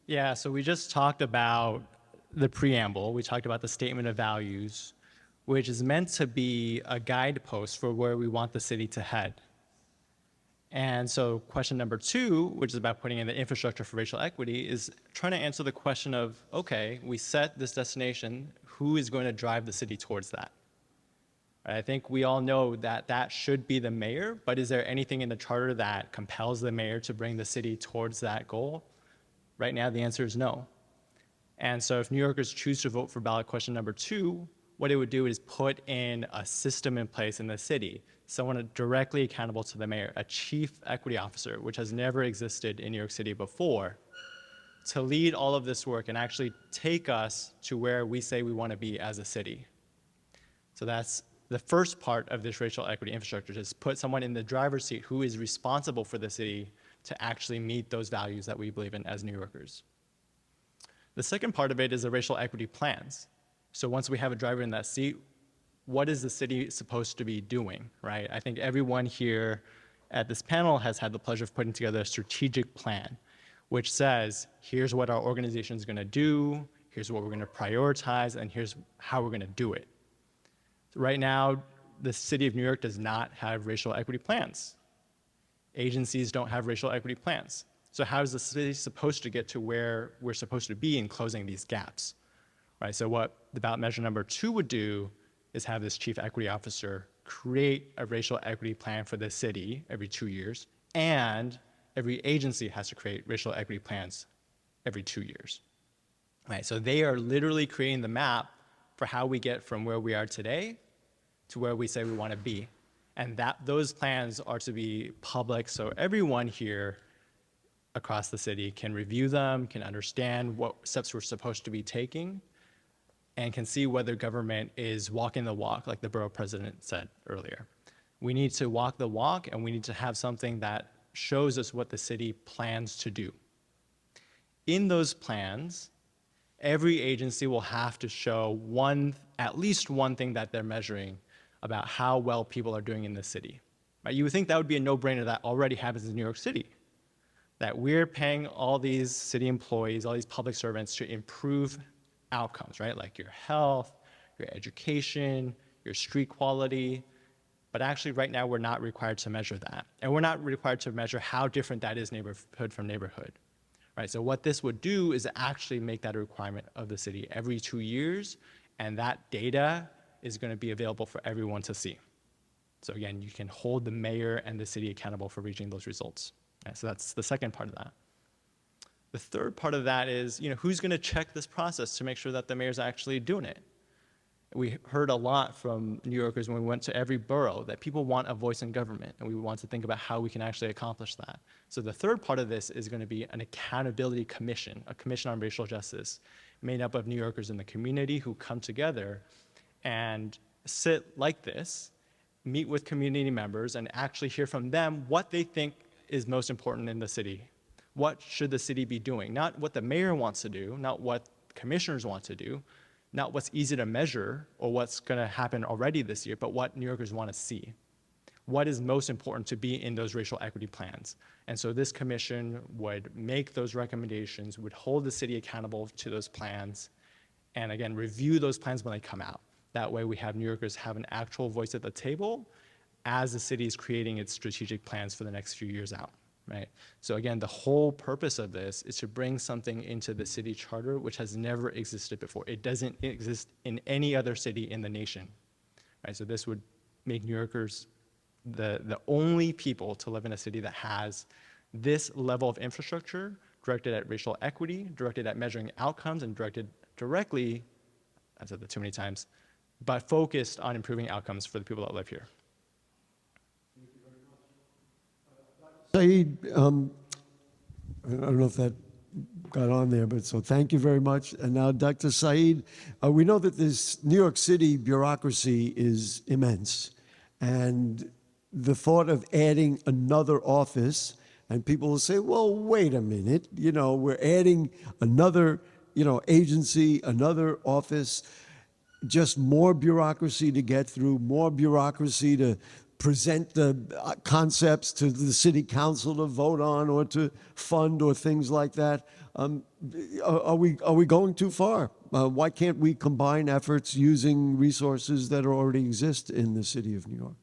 Yeah, so we just talked about the preamble. We talked about the statement of values, which is meant to be a guidepost for where we want the city to head. And so question number 2, which is about putting in the infrastructure for racial equity, is trying to answer the question of, okay, we set this destination, who is going to drive the city towards that? I think we all know that that should be the mayor, but is there anything in the charter that compels the mayor to bring the city towards that goal? Right now, the answer is no. And so if New Yorkers choose to vote for ballot question number 2, what it would do is put in a system in place in the city, someone directly accountable to the mayor, a chief equity officer, which has never existed in New York City before, to lead all of this work and actually take us to where we say we want to be as a city. So that's the first part of this racial equity infrastructure, is put someone in the driver's seat who is responsible for the city to actually meet those values that we believe in as New Yorkers. The second part of it is the racial equity plans. So once we have a driver in that seat, what is the city supposed to be doing, right? I think everyone here at this panel has had the pleasure of putting together a strategic plan, which says, here's what our organization is going to do, here's what we're going to prioritize, and here's how we're going to do it. Right now, the city of New York does not have racial equity plans. Agencies don't have racial equity plans. So how is the city supposed to get to where we're supposed to be in closing these gaps? Right, so what the ballot measure number 2 would do is have this chief equity officer create a racial equity plan for the city every 2 years, and every agency has to create racial equity plans every 2 years. Right, so they are literally creating the map for how we get from where we are today to where we say we want to be. And those plans are to be public, so everyone here across the city can review them, can understand what steps we're supposed to be taking, and can see whether government is walking the walk, like the borough president said earlier. We need to walk the walk, and we need to have something that shows us what the city plans to do. In those plans, every agency will have to show at least one thing that they're measuring about how well people are doing in the city. Right? You would think that would be a no-brainer that already happens in New York City, that we're paying all these city employees, all these public servants to improve outcomes, right? Like your health, your education, your street quality. But actually right now we're not required to measure that. And we're not required to measure how different that is neighborhood from neighborhood, right? So what this would do is actually make that a requirement of the city every 2 years, and that data is going to be available for everyone to see. So again, you can hold the mayor and the city accountable for reaching those results. Right? So that's the second part of that. The third part of that is, who's going to check this process to make sure that the mayor's actually doing it? We heard a lot from New Yorkers when we went to every borough that people want a voice in government, and we want to think about how we can actually accomplish that. So the third part of this is going to be an accountability commission, a commission on racial justice, made up of New Yorkers in the community who come together and sit like this, meet with community members, and actually hear from them what they think is most important in the city. What should the city be doing? Not what the mayor wants to do, not what commissioners want to do, not what's easy to measure or what's going to happen already this year, but what New Yorkers want to see. What is most important to be in those racial equity plans? And so this commission would make those recommendations, would hold the city accountable to those plans, and again, review those plans when they come out. That way we have New Yorkers have an actual voice at the table as the city is creating its strategic plans for the next few years out. Right? So again, the whole purpose of this is to bring something into the city charter which has never existed before. It doesn't exist in any other city in the nation. Right? So this would make New Yorkers the only people to live in a city that has this level of infrastructure directed at racial equity, directed at measuring outcomes, and directed directly, I've said that too many times, but focused on improving outcomes for the people that live here.
Saeed, I don't know if that got on there, but so thank you very much. And now, Dr. Saeed, we know that this New York City bureaucracy is immense. And the thought of adding another office, and people will say, well, wait a minute, we're adding another, agency, another office, just more bureaucracy to get through, more bureaucracy to present the concepts to the city council to vote on or to fund or things like that. Are we going too far? Why can't we combine efforts using resources that already exist in the city of New York?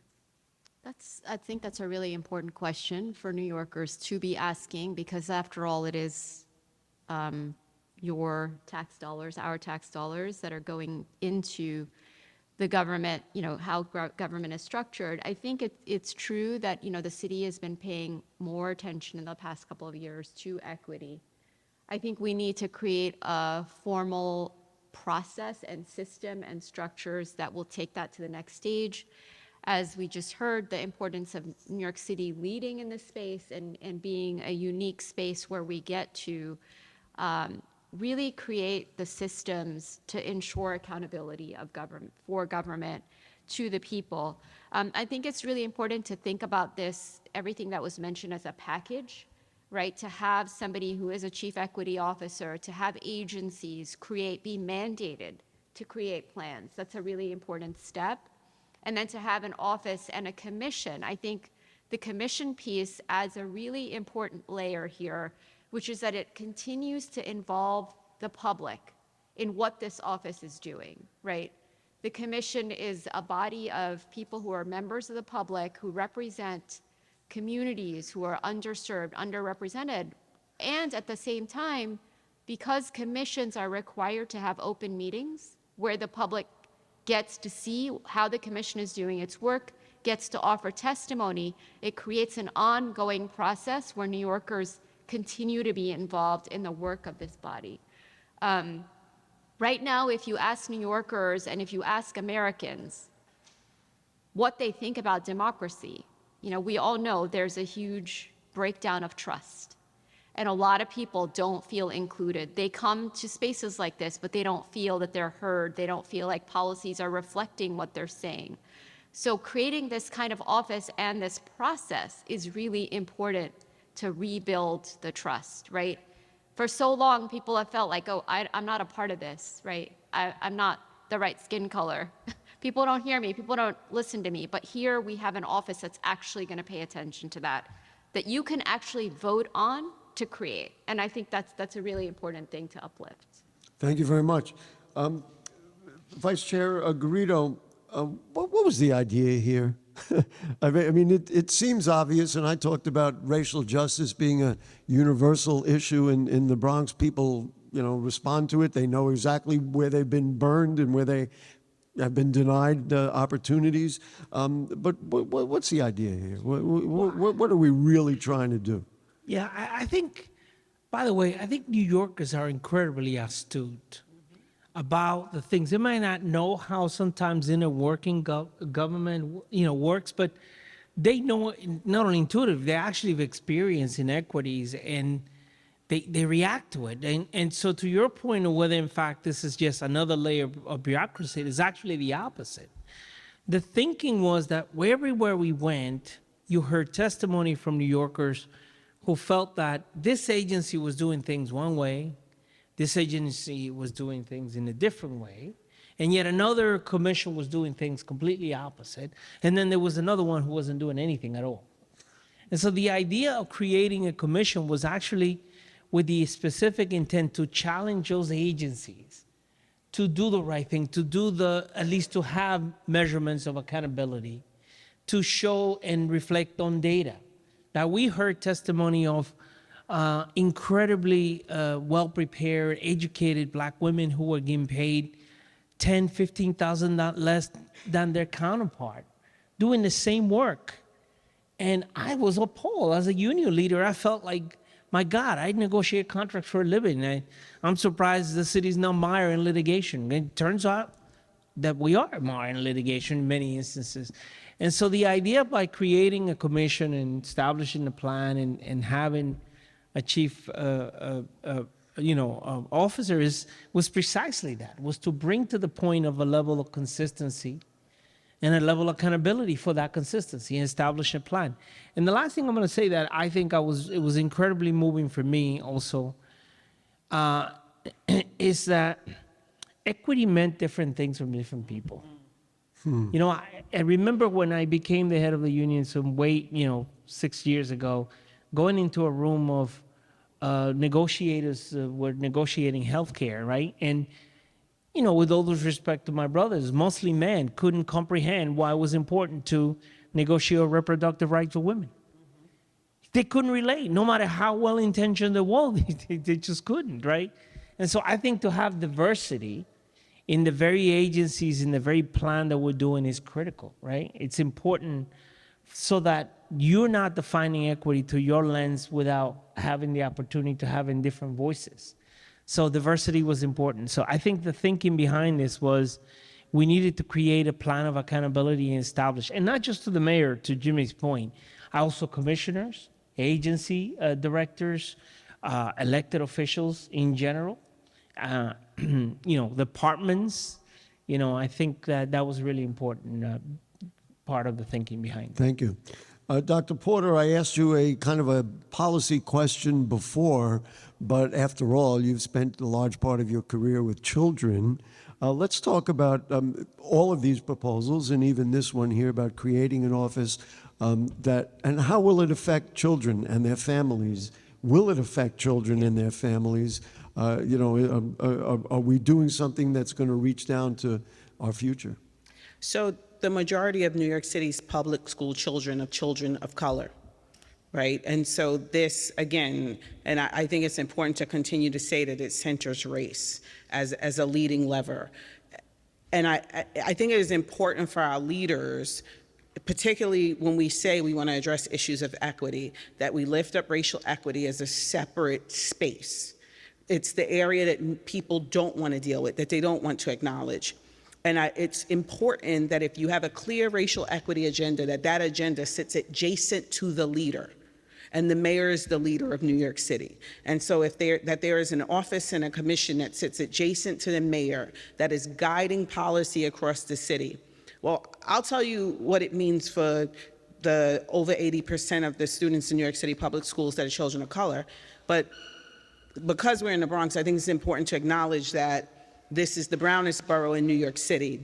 I think that's a really important question for New Yorkers to be asking, because after all, it is your tax dollars, our tax dollars that are going into the government, how government is structured. I think it's true that, the city has been paying more attention in the past couple of years to equity. I think we need to create a formal process and system and structures that will take that to the next stage. As we just heard, the importance of New York City leading in this space and being a unique space where we get to really create the systems to ensure accountability of government to the people. I think it's really important to think about this, everything that was mentioned, as a package, right? To have somebody who is a chief equity officer, to have agencies be mandated to create plans. That's a really important step. And then to have an office and a commission. I think the commission piece adds a really important layer here, which is that it continues to involve the public in what this office is doing, right? The commission is a body of people who are members of the public, who represent communities who are underserved, underrepresented. And at the same time, because commissions are required to have open meetings where the public gets to see how the commission is doing its work, gets to offer testimony, it creates an ongoing process where New Yorkers continue to be involved in the work of this body. Right now, if you ask New Yorkers and if you ask Americans what they think about democracy, we all know there's a huge breakdown of trust. And a lot of people don't feel included. They come to spaces like this, but they don't feel that they're heard. They don't feel like policies are reflecting what they're saying. So creating this kind of office and this process is really important to rebuild the trust, right? For so long, people have felt like, I'm not a part of this, right? I'm not the right skin color. People don't hear me. People don't listen to me. But here we have an office that's actually going to pay attention to that you can actually vote on to create. And I think that's a really important thing to uplift.
Thank you very much. Vice Chair Garrido, what was the idea here? I mean, it seems obvious, and I talked about racial justice being a universal issue in the Bronx. People, respond to it. They know exactly where they've been burned and where they have been denied opportunities. But what's the idea here? What are we really trying to do?
Yeah, I think, by the way, I think New Yorkers are incredibly astute about the things. They might not know how sometimes inner working government, works, but they know not only intuitive, they actually have experienced inequities and they react to it. And so to your point of whether in fact this is just another layer of bureaucracy, it is actually the opposite. The thinking was that everywhere we went, you heard testimony from New Yorkers who felt that this agency was doing things one way, this agency was doing things in a different way, and yet another commission was doing things completely opposite, and then there was another one who wasn't doing anything at all. And so the idea of creating a commission was actually with the specific intent to challenge those agencies to do the right thing, to do at least to have measurements of accountability, to show and reflect on data. Now, we heard testimony of incredibly well-prepared, educated Black women who were getting paid $10,000, $15,000 less than their counterpart, doing the same work. And I was appalled. As a union leader, I felt like, my God, I negotiate contracts for a living. I'm surprised the city's not mired in litigation. It turns out that we are mired in litigation in many instances. And so the idea by creating a commission and establishing a plan and having a chief officer was precisely that, was to bring to the point of a level of consistency and a level of accountability for that consistency and establish a plan. And the last thing I'm going to say that I think it was incredibly moving for me also is that equity meant different things from different people. I remember when I became the head of the union 6 years ago, going into a room of negotiators were negotiating healthcare, right? And with all due respect to my brothers, mostly men couldn't comprehend why it was important to negotiate reproductive rights for women. They couldn't relate, no matter how well-intentioned they were, they just couldn't, right? And so I think to have diversity in the very agencies, in the very plan that we're doing is critical, right? It's important so that you're not defining equity through your lens without having the opportunity to having different voices. So diversity was important. So I think the thinking behind this was we needed to create a plan of accountability and establish, and not just to the mayor, to Jimmy's point, also commissioners, agency directors, elected officials in general, departments. I think that was really important part of the thinking behind it.
Thank you. Dr. Porter, I asked you a kind of a policy question before, but after all, you've spent a large part of your career with children. Let's talk about all of these proposals, and even this one here about creating an office and how will it affect children and their families? Will it affect children and their families? Are we doing something that's going to reach down to our future?
So the majority of New York City's public school children of color, right? And so this, again, and I think it's important to continue to say that it centers race as a leading lever. And I think it is important for our leaders, particularly when we say we want to address issues of equity, that we lift up racial equity as a separate space. It's the area that people don't want to deal with, that they don't want to acknowledge. And it's important that if you have a clear racial equity agenda, that agenda sits adjacent to the leader. And the mayor is the leader of New York City. And so if there is an office and a commission that sits adjacent to the mayor that is guiding policy across the city, well, I'll tell you what it means for the over 80% of the students in New York City public schools that are children of color. But because we're in the Bronx, I think it's important to acknowledge that this is the brownest borough in New York City.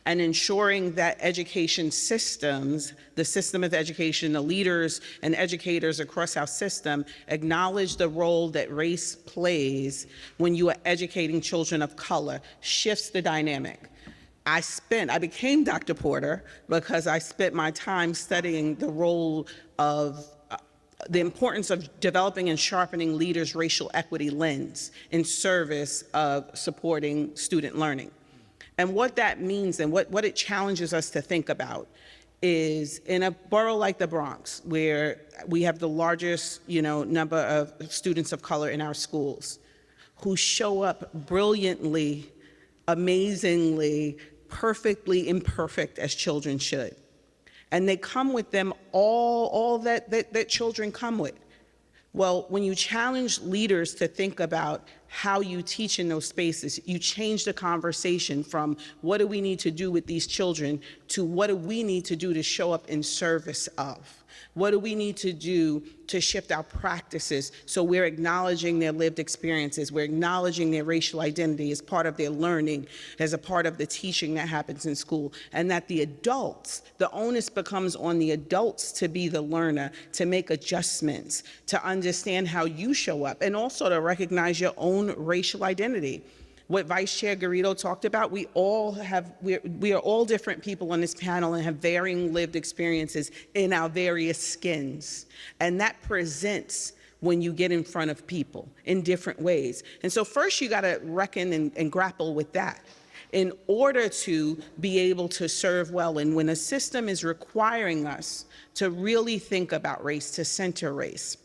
And ensuring that education systems, the system of education, the leaders and educators across our system acknowledge the role that race plays when you are educating children of color shifts the dynamic. I became Dr. Porter because I spent my time studying the role of the importance of developing and sharpening leaders' racial equity lens in service of supporting student learning. And what that means and what it challenges us to think about is in a borough like the Bronx, where we have the largest, number of students of color in our schools who show up brilliantly, amazingly, perfectly imperfect as children should. And they come with them all that children come with. Well, when you challenge leaders to think about how you teach in those spaces, you change the conversation from what do we need to do with these children to what do we need to do to show up in service of? What do we need to do to shift our practices so we're acknowledging their lived experiences, we're acknowledging their racial identity as part of their learning, as a part of the teaching that happens in school, and that the onus becomes on the adults to be the learner, to make adjustments, to understand how you show up, and also to recognize your own racial identity. What Vice Chair Garrido talked about, we are all different people on this panel and have varying lived experiences in our various skins. And that presents when you get in front of people in different ways. And so first you gotta reckon and grapple with that in order to be able to serve well. And when a system is requiring us to really think about race, to center race,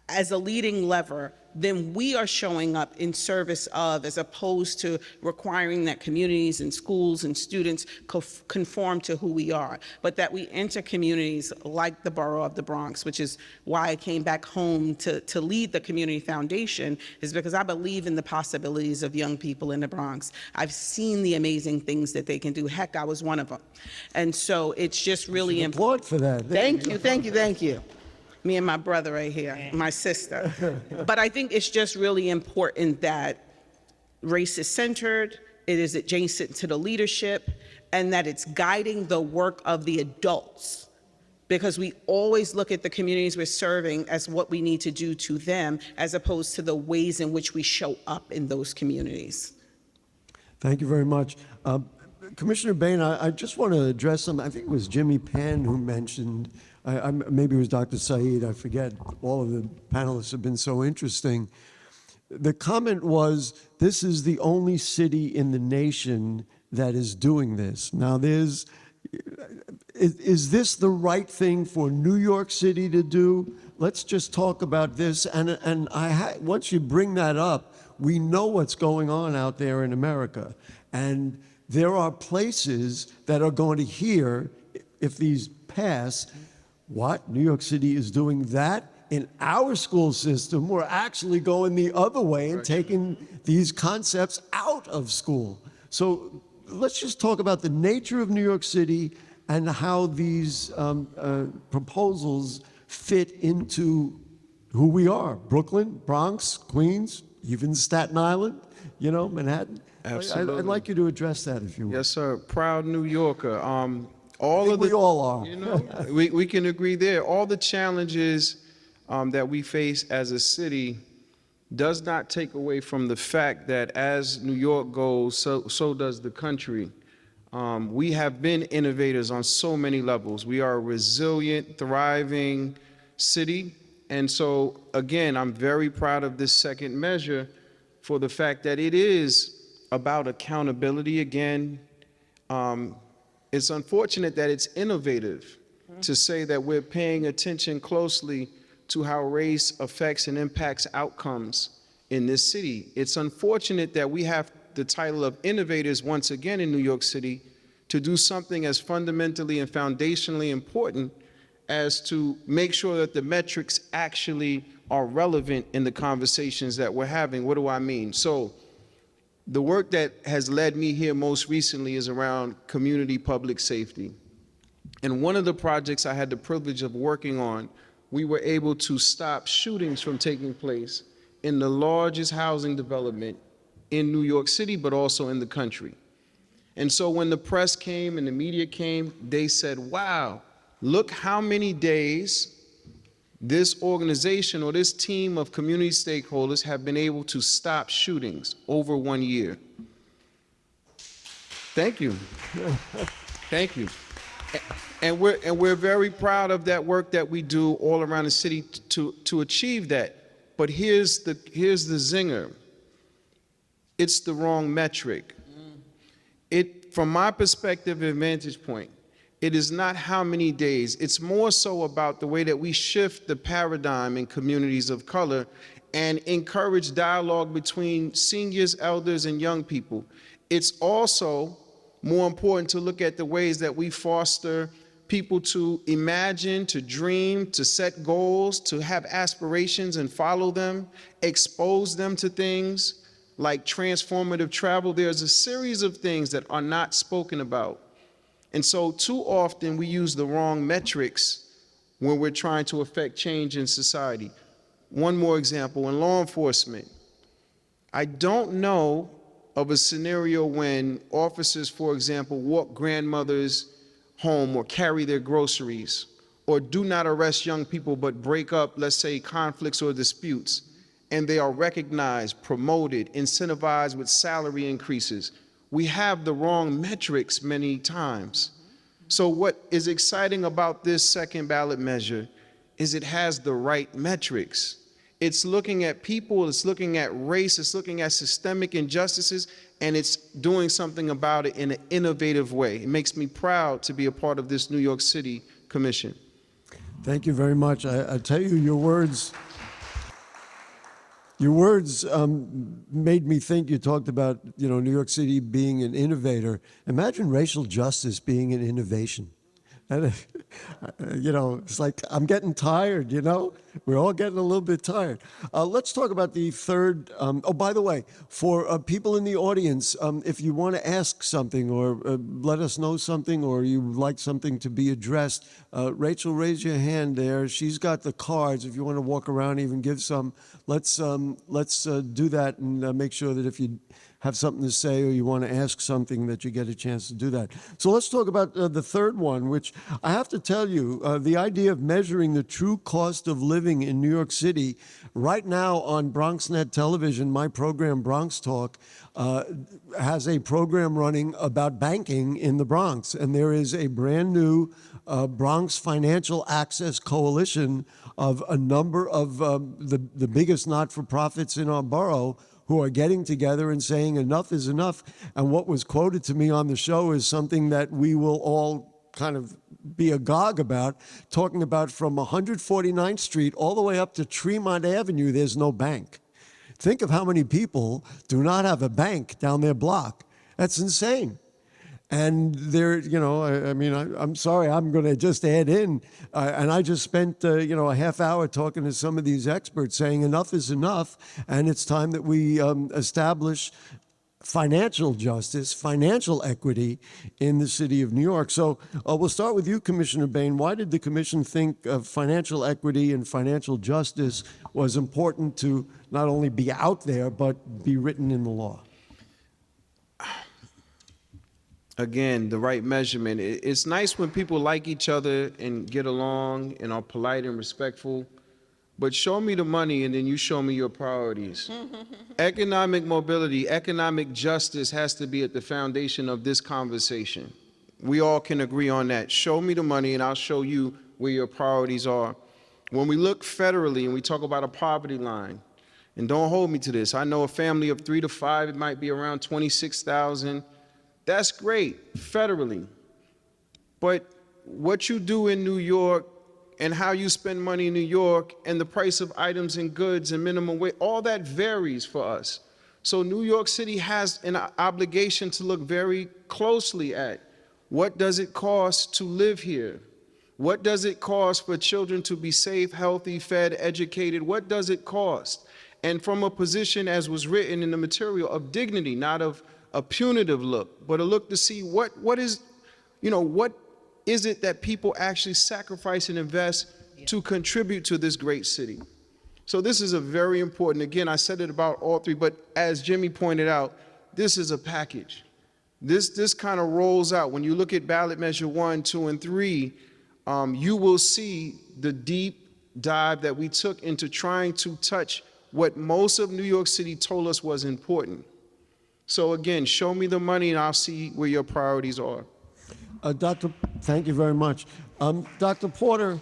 as a leading lever, then we are showing up in service of, as opposed to requiring that communities and schools and students conform to who we are, but that we enter communities like the borough of the Bronx, which is why I came back home to lead the Community Foundation, is because I believe in the possibilities of young people in the Bronx. I've seen the amazing things that they can do. Heck, I was one of them. And so it's just really important.
Applaud for that.
Thank you. Me and my brother right here, my sister. But I think it's just really important that race is centered, it is adjacent to the leadership, and that it's guiding the work of the adults. Because we always look at the communities we're serving as what we need to do to them, as opposed to the ways in which we show up in those communities.
Thank you very much. Commissioner Baine, I just want to address something. I think it was Jimmy Pan who mentioned, maybe it was Dr. Saeed, I forget. All of the panelists have been so interesting. The comment was, this is the only city in the nation that is doing this. Now, is this the right thing for New York City to do? Let's just talk about this. And once you bring that up, we know what's going on out there in America. And there are places that are going to hear, if these pass, what? New York City is doing that? In our school system, we're actually going the other way and taking these concepts out of school. So let's just talk about the nature of New York City and how these proposals fit into who we are. Brooklyn, Bronx, Queens, even Staten Island, Manhattan.
Absolutely.
I'd like you to address that if you would.
Yes, sir. Proud New Yorker.
We all are.
We can agree there. All the challenges that we face as a city does not take away from the fact that as New York goes, so does the country. We have been innovators on so many levels. We are a resilient, thriving city. And so, again, I'm very proud of this second measure for the fact that it is about accountability again. It's unfortunate that it's innovative to say that we're paying attention closely to how race affects and impacts outcomes in this city. It's unfortunate that we have the title of innovators once again in New York City to do something as fundamentally and foundationally important as to make sure that the metrics actually are relevant in the conversations that we're having. What do I mean? So the work that has led me here most recently is around community public safety. And one of the projects I had the privilege of working on, we were able to stop shootings from taking place in the largest housing development in New York City, but also in the country. And so when the press came and the media came, they said, wow, look how many days this organization or this team of community stakeholders have been able to stop shootings over 1 year. Thank you. Thank you. And we're very proud of that work that we do all around the city to achieve that. But here's the zinger. It's the wrong metric. From my perspective and vantage point, it is not how many days. It's more so about the way that we shift the paradigm in communities of color and encourage dialogue between seniors, elders, and young people. It's also more important to look at the ways that we foster people to imagine, to dream, to set goals, to have aspirations and follow them, expose them to things like transformative travel. There's a series of things that are not spoken about. And so too often we use the wrong metrics when we're trying to affect change in society. One more example, in law enforcement, I don't know of a scenario when officers, for example, walk grandmothers home or carry their groceries, or do not arrest young people but break up, let's say, conflicts or disputes, and they are recognized, promoted, incentivized with salary increases. We have the wrong metrics many times. So what is exciting about this second ballot measure is it has the right metrics. It's looking at people, it's looking at race, it's looking at systemic injustices, and it's doing something about it in an innovative way. It makes me proud to be a part of this New York City Commission.
Thank you very much. I tell you, your words made me think. You talked about, New York City being an innovator. Imagine racial justice being an innovation. And, it's like, I'm getting tired, We're all getting a little bit tired. Let's talk about the third. Oh, by the way, for people in the audience, if you want to ask something or let us know something, or you would like something to be addressed, Rachel, raise your hand there. She's got the cards. If you want to walk around, even give some. Let's do that and make sure that if you have something to say or you want to ask something, that you get a chance to do that. So let's talk about the third one, which I have to tell you, the idea of measuring the true cost of living living in New York City. Right now on BronxNet Television, my program Bronx Talk has a program running about banking in the Bronx, and there is a brand new Bronx Financial Access Coalition of a number of the biggest not-for-profits in our borough who are getting together and saying enough is enough. And what was quoted to me on the show is something that we will all kind of be agog about, talking about from 149th Street all the way up to Tremont Avenue, there's no bank. Think of how many people do not have a bank down their block. That's insane. And there, you know, I'm sorry, I'm going to just add in, and I just spent, a half hour talking to some of these experts saying enough is enough, and it's time that we establish financial justice, financial equity in the city of New York. So we'll start with you, Commissioner Baine. Why did the commission think financial equity and financial justice was important to not only be out there, but be written in the law?
Again, the right measurement. It's nice when people like each other and get along and are polite and respectful, but show me the money and then you show me your priorities. Economic mobility, economic justice has to be at the foundation of this conversation. We all can agree on that. Show me the money and I'll show you where your priorities are. When we look federally and we talk about a poverty line, and don't hold me to this, I know a family of 3 to 5, it might be around 26,000. That's great, federally. But what you do in New York and how you spend money in New York and the price of items and goods and minimum wage, all that varies for us. So New York City has an obligation to look very closely at what does it cost to live here? What does it cost for children to be safe, healthy, fed, educated? What does it cost? And from a position, as was written in the material, of dignity, not of a punitive look, but a look to see what is it that people actually sacrifice and invest to contribute to this great city. So this is a very important, again, I said it about all three, but as Jimmy pointed out, this is a package. This kind of rolls out. When you look at ballot measure 1, 2, and 3, you will see the deep dive that we took into trying to touch what most of New York City told us was important. So again, show me the money and I'll see where your priorities are.
Thank you very much. Dr. Porter,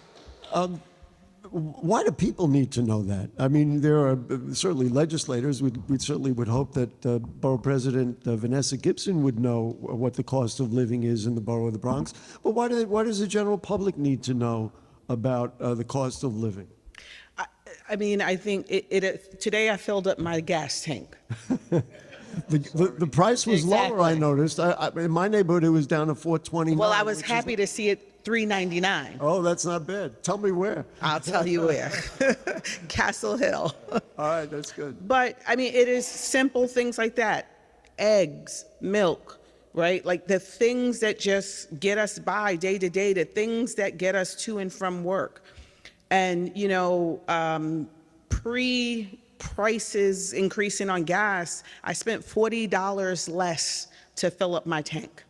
why do people need to know that? I mean, there are certainly legislators. We certainly would hope that Borough President Vanessa Gibson would know what the cost of living is in the borough of the Bronx. But why does the general public need to know about the cost of living?
I mean, I think today I filled up my gas tank.
The price was lower, I noticed. In my neighborhood, it was down to $4.29.
Well, I was happy to see it $3.99.
Oh, that's not bad. Tell me where.
I'll tell you where. Castle Hill.
All right, that's good.
But, I mean, it is simple things like that. Eggs, milk, right? Like the things that just get us by day to day, the things that get us to and from work. And, prices increasing on gas, I spent $40 less to fill up my tank.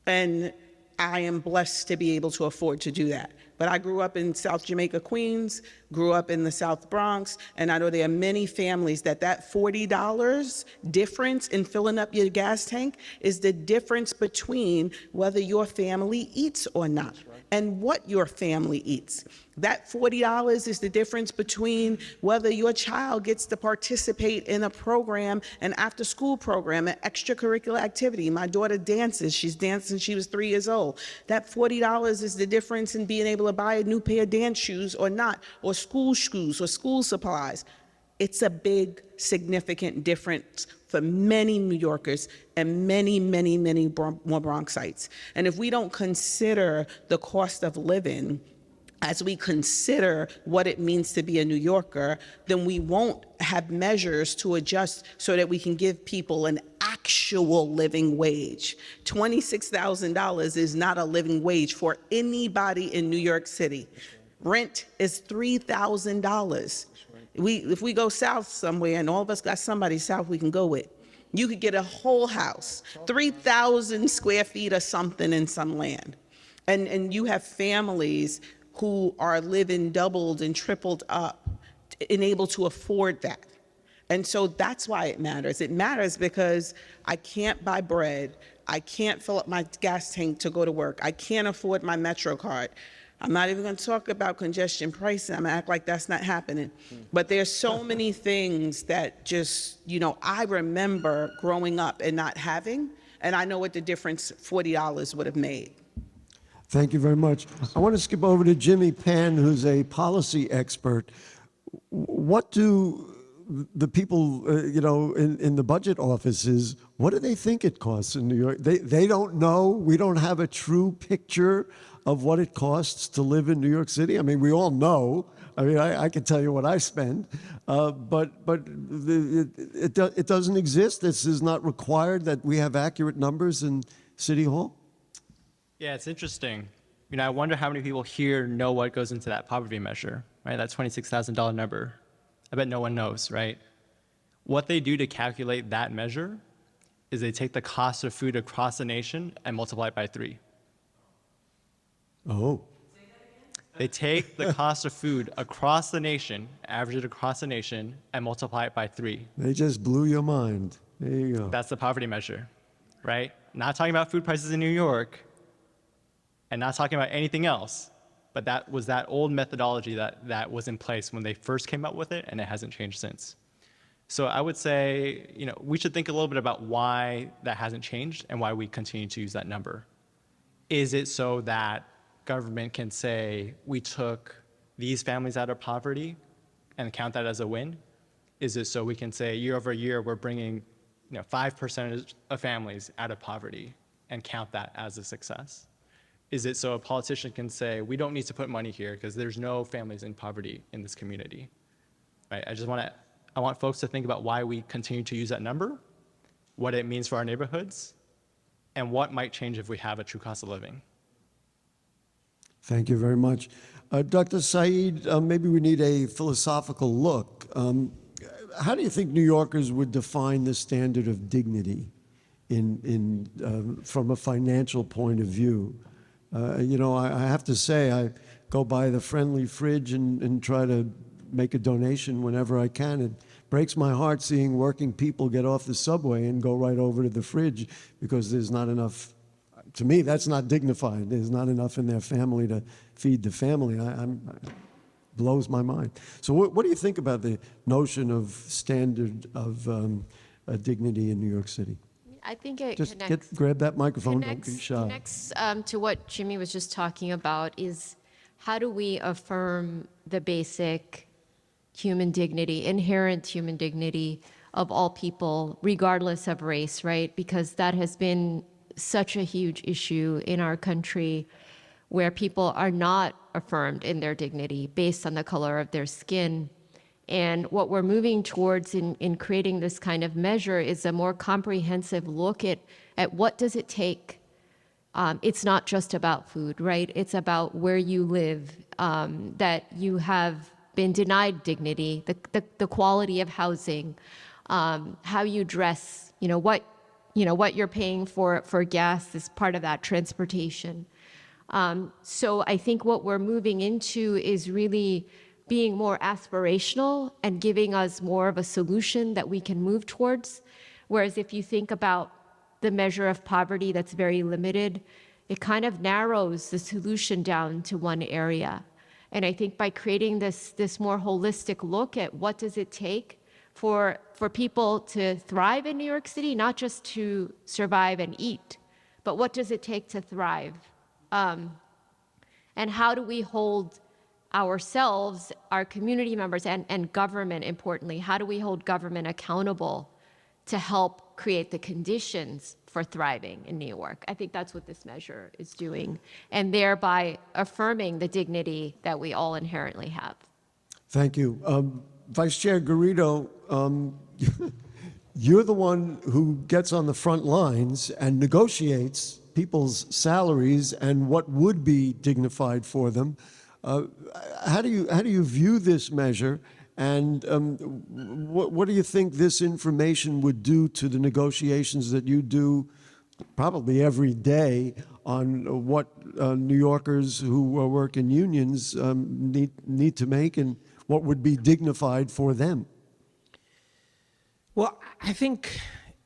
And I am blessed to be able to afford to do that. But I grew up in South Jamaica, Queens, grew up in the South Bronx, and I know there are many families that $40 difference in filling up your gas tank is the difference between whether your family eats or not, and what your family eats. That $40 is the difference between whether your child gets to participate in a program, an after-school program, an extracurricular activity. My daughter dances. She's danced since she was 3 years old. That $40 is the difference in being able to buy a new pair of dance shoes or not, or school shoes or school supplies. It's a big, significant difference for many New Yorkers and many, many, many more Bronxites. And if we don't consider the cost of living as we consider what it means to be a New Yorker, then we won't have measures to adjust so that we can give people an actual living wage. $26,000 is not a living wage for anybody in New York City. Rent is $3,000. If we go south somewhere, and all of us got somebody south we can go with, you could get a whole house, 3,000 square feet or something in some land. And you have families who are living doubled and tripled up and able to afford that. And so that's why it matters. It matters because I can't buy bread. I can't fill up my gas tank to go to work. I can't afford my Metro card. I'm not even going to talk about congestion pricing. I'm going to act like that's not happening. But there's so many things that just, I remember growing up and not having, and I know what the difference $40 would have made.
Thank you very much. I want to skip over to Jimmy Pan, who's a policy expert. What do the people, in the budget offices, what do they think it costs in New York? They don't know. We don't have a true picture of what it costs to live in New York City. I mean, we all know. I mean, I can tell you what I spend, but it doesn't exist. This is not required that we have accurate numbers in City Hall.
Yeah, it's interesting. I wonder how many people here know what goes into that poverty measure, right? That $26,000 number. I bet no one knows, right? What they do to calculate that measure is they take the cost of food across the nation and multiply it by 3.
Oh.
They take the cost of food across the nation, average it across the nation, and multiply it by 3.
They just blew your mind. There you go.
That's the poverty measure, right? Not talking about food prices in New York, and not talking about anything else, but that was that old methodology that was in place when they first came up with it, and it hasn't changed since. So I would say, we should think a little bit about why that hasn't changed and why we continue to use that number. Is it so that government can say, we took these families out of poverty and count that as a win? Is it so we can say, year over year, we're bringing 5% of families out of poverty and count that as a success? Is it so a politician can say, we don't need to put money here because there's no families in poverty in this community, right? I want folks to think about why we continue to use that number, what it means for our neighborhoods, and what might change if we have a true cost of living.
Thank you very much. Dr. Saeed, maybe we need a philosophical look. How do you think New Yorkers would define the standard of dignity from a financial point of view? I have to say, I go by the friendly fridge and try to make a donation whenever I can. It breaks my heart seeing working people get off the subway and go right over to the fridge because there's not enough. To me, that's not dignified. There's not enough in their family to feed the family. Blows my mind. So what do you think about the notion of standard of dignity in New York City?
I think it
Just
connects.
grab that microphone, don't be shy.
Connects to what Jimmy was just talking about is how do we affirm the basic human dignity, inherent human dignity of all people, regardless of race, right? Because that has been such a huge issue in our country where people are not affirmed in their dignity based on the color of their skin. And what we're moving towards in creating this kind of measure is a more comprehensive look at what does it take. It's not just about food, right? It's about where you live, that you have been denied dignity, the quality of housing, how you dress, what you're paying for gas is part of that transportation. So I think what we're moving into is really being more aspirational and giving us more of a solution that we can move towards. Whereas if you think about the measure of poverty that's very limited, it kind of narrows the solution down to one area. And I think by creating this more holistic look at what does it take for people to thrive in New York City, not just to survive and eat, but what does it take to thrive? And how do we hold ourselves, our community members, and government, importantly, how do we hold government accountable to help create the conditions for thriving in New York? I think that's what this measure is doing, and thereby affirming the dignity that we all inherently have.
Thank you. Vice Chair Garrido, you're the one who gets on the front lines and negotiates people's salaries and what would be dignified for them. How do you view this measure, and what do you think this information would do to the negotiations that you do probably every day on what New Yorkers who work in unions need to make and what would be dignified for them.
Well, I think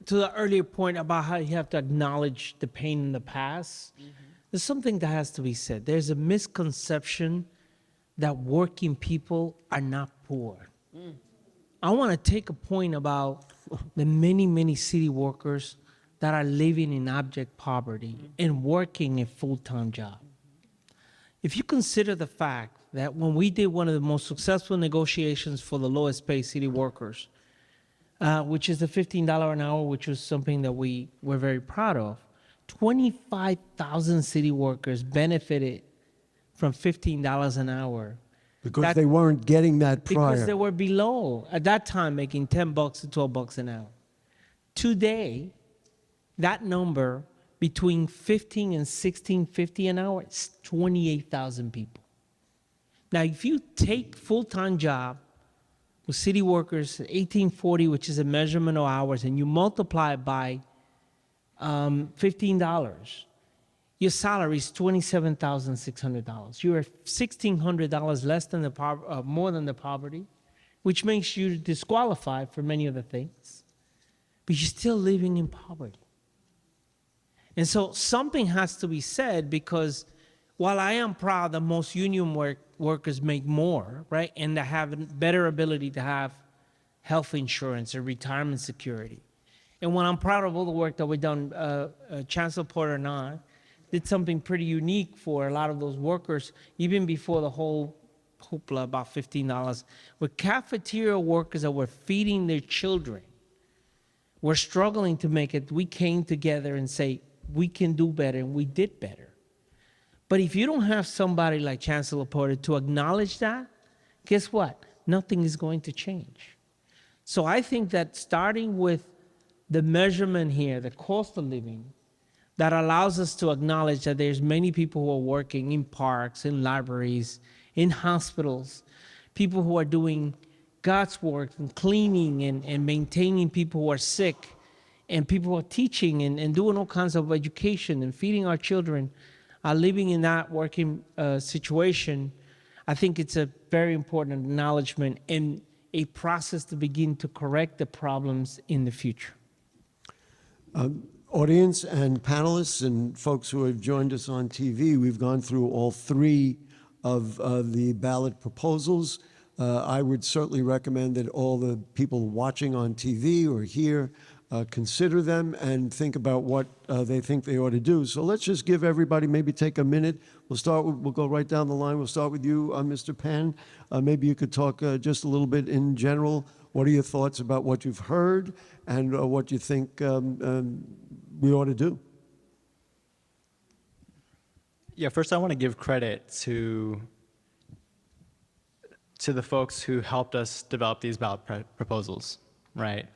to the earlier point about how you have to acknowledge the pain in the past, there's something that has to be said. There's a misconception that working people are not poor. I want to take a point about the many, many city workers that are living in abject poverty and working a full-time job. If you consider the fact that when we did one of the most successful negotiations for the lowest paid city workers, which is the $15 an hour, which was something that we were very proud of, 25,000 city workers benefited from $15 an hour.
Because they weren't getting that prior.
Because they were below, at that time, making $10 to $12 an hour. Today, that number between $15 and $16.50 an hour is 28,000 people. Now, if you take full-time job with city workers, 1840, which is a measurement of hours, and you multiply it by $15, your salary is $27,600. You are $1,600 less than more than the poverty, which makes you disqualified for many other things. But you're still living in poverty. And so something has to be said, because while I am proud that most union workers make more, right, and they have better ability to have health insurance or retirement security, and when I'm proud of all the work that we've done, Chancellor Porter and I did something pretty unique for a lot of those workers, even before the whole hoopla about $15, with cafeteria workers that were feeding their children, were struggling to make it. We came together and say, we can do better, and we did better. But if you don't have somebody like Chancellor Porter to acknowledge that, guess what? Nothing is going to change. So I think that starting with the measurement here, the cost of living, that allows us to acknowledge that there's many people who are working in parks, in libraries, in hospitals, people who are doing God's work and cleaning and maintaining people who are sick, and people who are teaching and doing all kinds of education and feeding our children, are living in that working situation. I think it's a very important acknowledgement and a process to begin to correct the problems in the future.
Audience and panelists and folks who have joined us on TV, we've gone through all three of the ballot proposals. I would certainly recommend that all the people watching on TV or here consider them and think about what they think they ought to do. So let's just give everybody, maybe take a minute. We'll go right down the line. We'll start with you, Mr. Pan. Maybe you could talk just a little bit in general. What are your thoughts about what you've heard and what you think we ought to do?
Yeah, first I want to give credit to the folks who helped us develop these ballot proposals, right?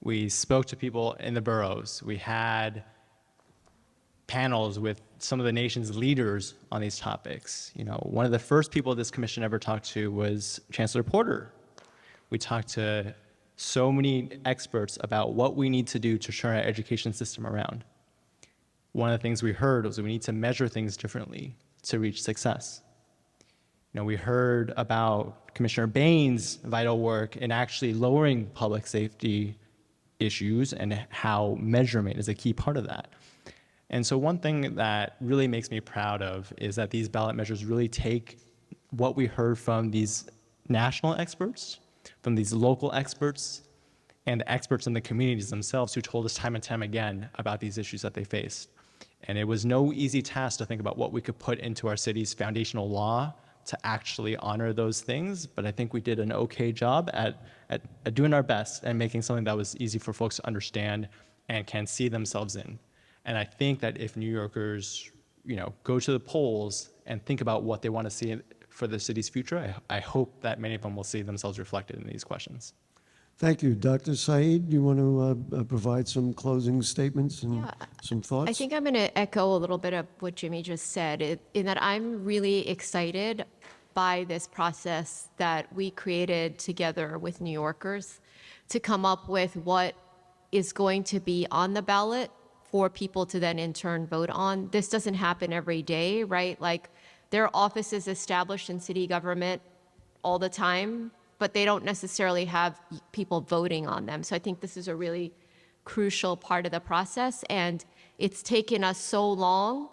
We spoke to people in the boroughs. We had panels with some of the nation's leaders on these topics. You know, one of the first people this commission ever talked to was Chancellor Porter. We talked to so many experts about what we need to do to turn our education system around. One of the things we heard was that we need to measure things differently to reach success. You know, we heard about Commissioner Baine's vital work in actually lowering public safety issues and how measurement is a key part of that. And so one thing that really makes me proud of is that these ballot measures really take what we heard from these national experts, from these local experts, and experts in the communities themselves who told us time and time again about these issues that they faced. And it was no easy task to think about what we could put into our city's foundational law to actually honor those things, but I think we did an okay job at doing our best and making something that was easy for folks to understand and can see themselves in. And I think that if New Yorkers, you know, go to the polls and think about what they want to see for the city's future, I hope that many of them will see themselves reflected in these questions.
Thank you. Dr. Saeed, you want to provide some closing statements and some thoughts?
I think I'm going to echo a little bit of what Jimmy just said, in that I'm really excited by this process that we created together with New Yorkers to come up with what is going to be on the ballot for people to then in turn vote on. This doesn't happen every day, right? Like, there are offices established in city government all the time, but they don't necessarily have people voting on them. So I think this is a really crucial part of the process, and it's taken us so long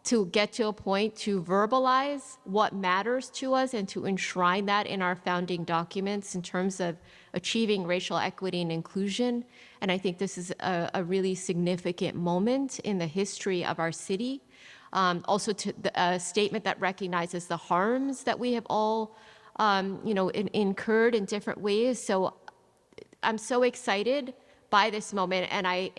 to get to a point to verbalize what matters to us and to enshrine that in our founding documents in terms of achieving racial equity and inclusion. And I think this is a really significant moment in the history of our city. Also, a statement that recognizes the harms that we have all, incurred in different ways. So I'm so excited by this moment, and I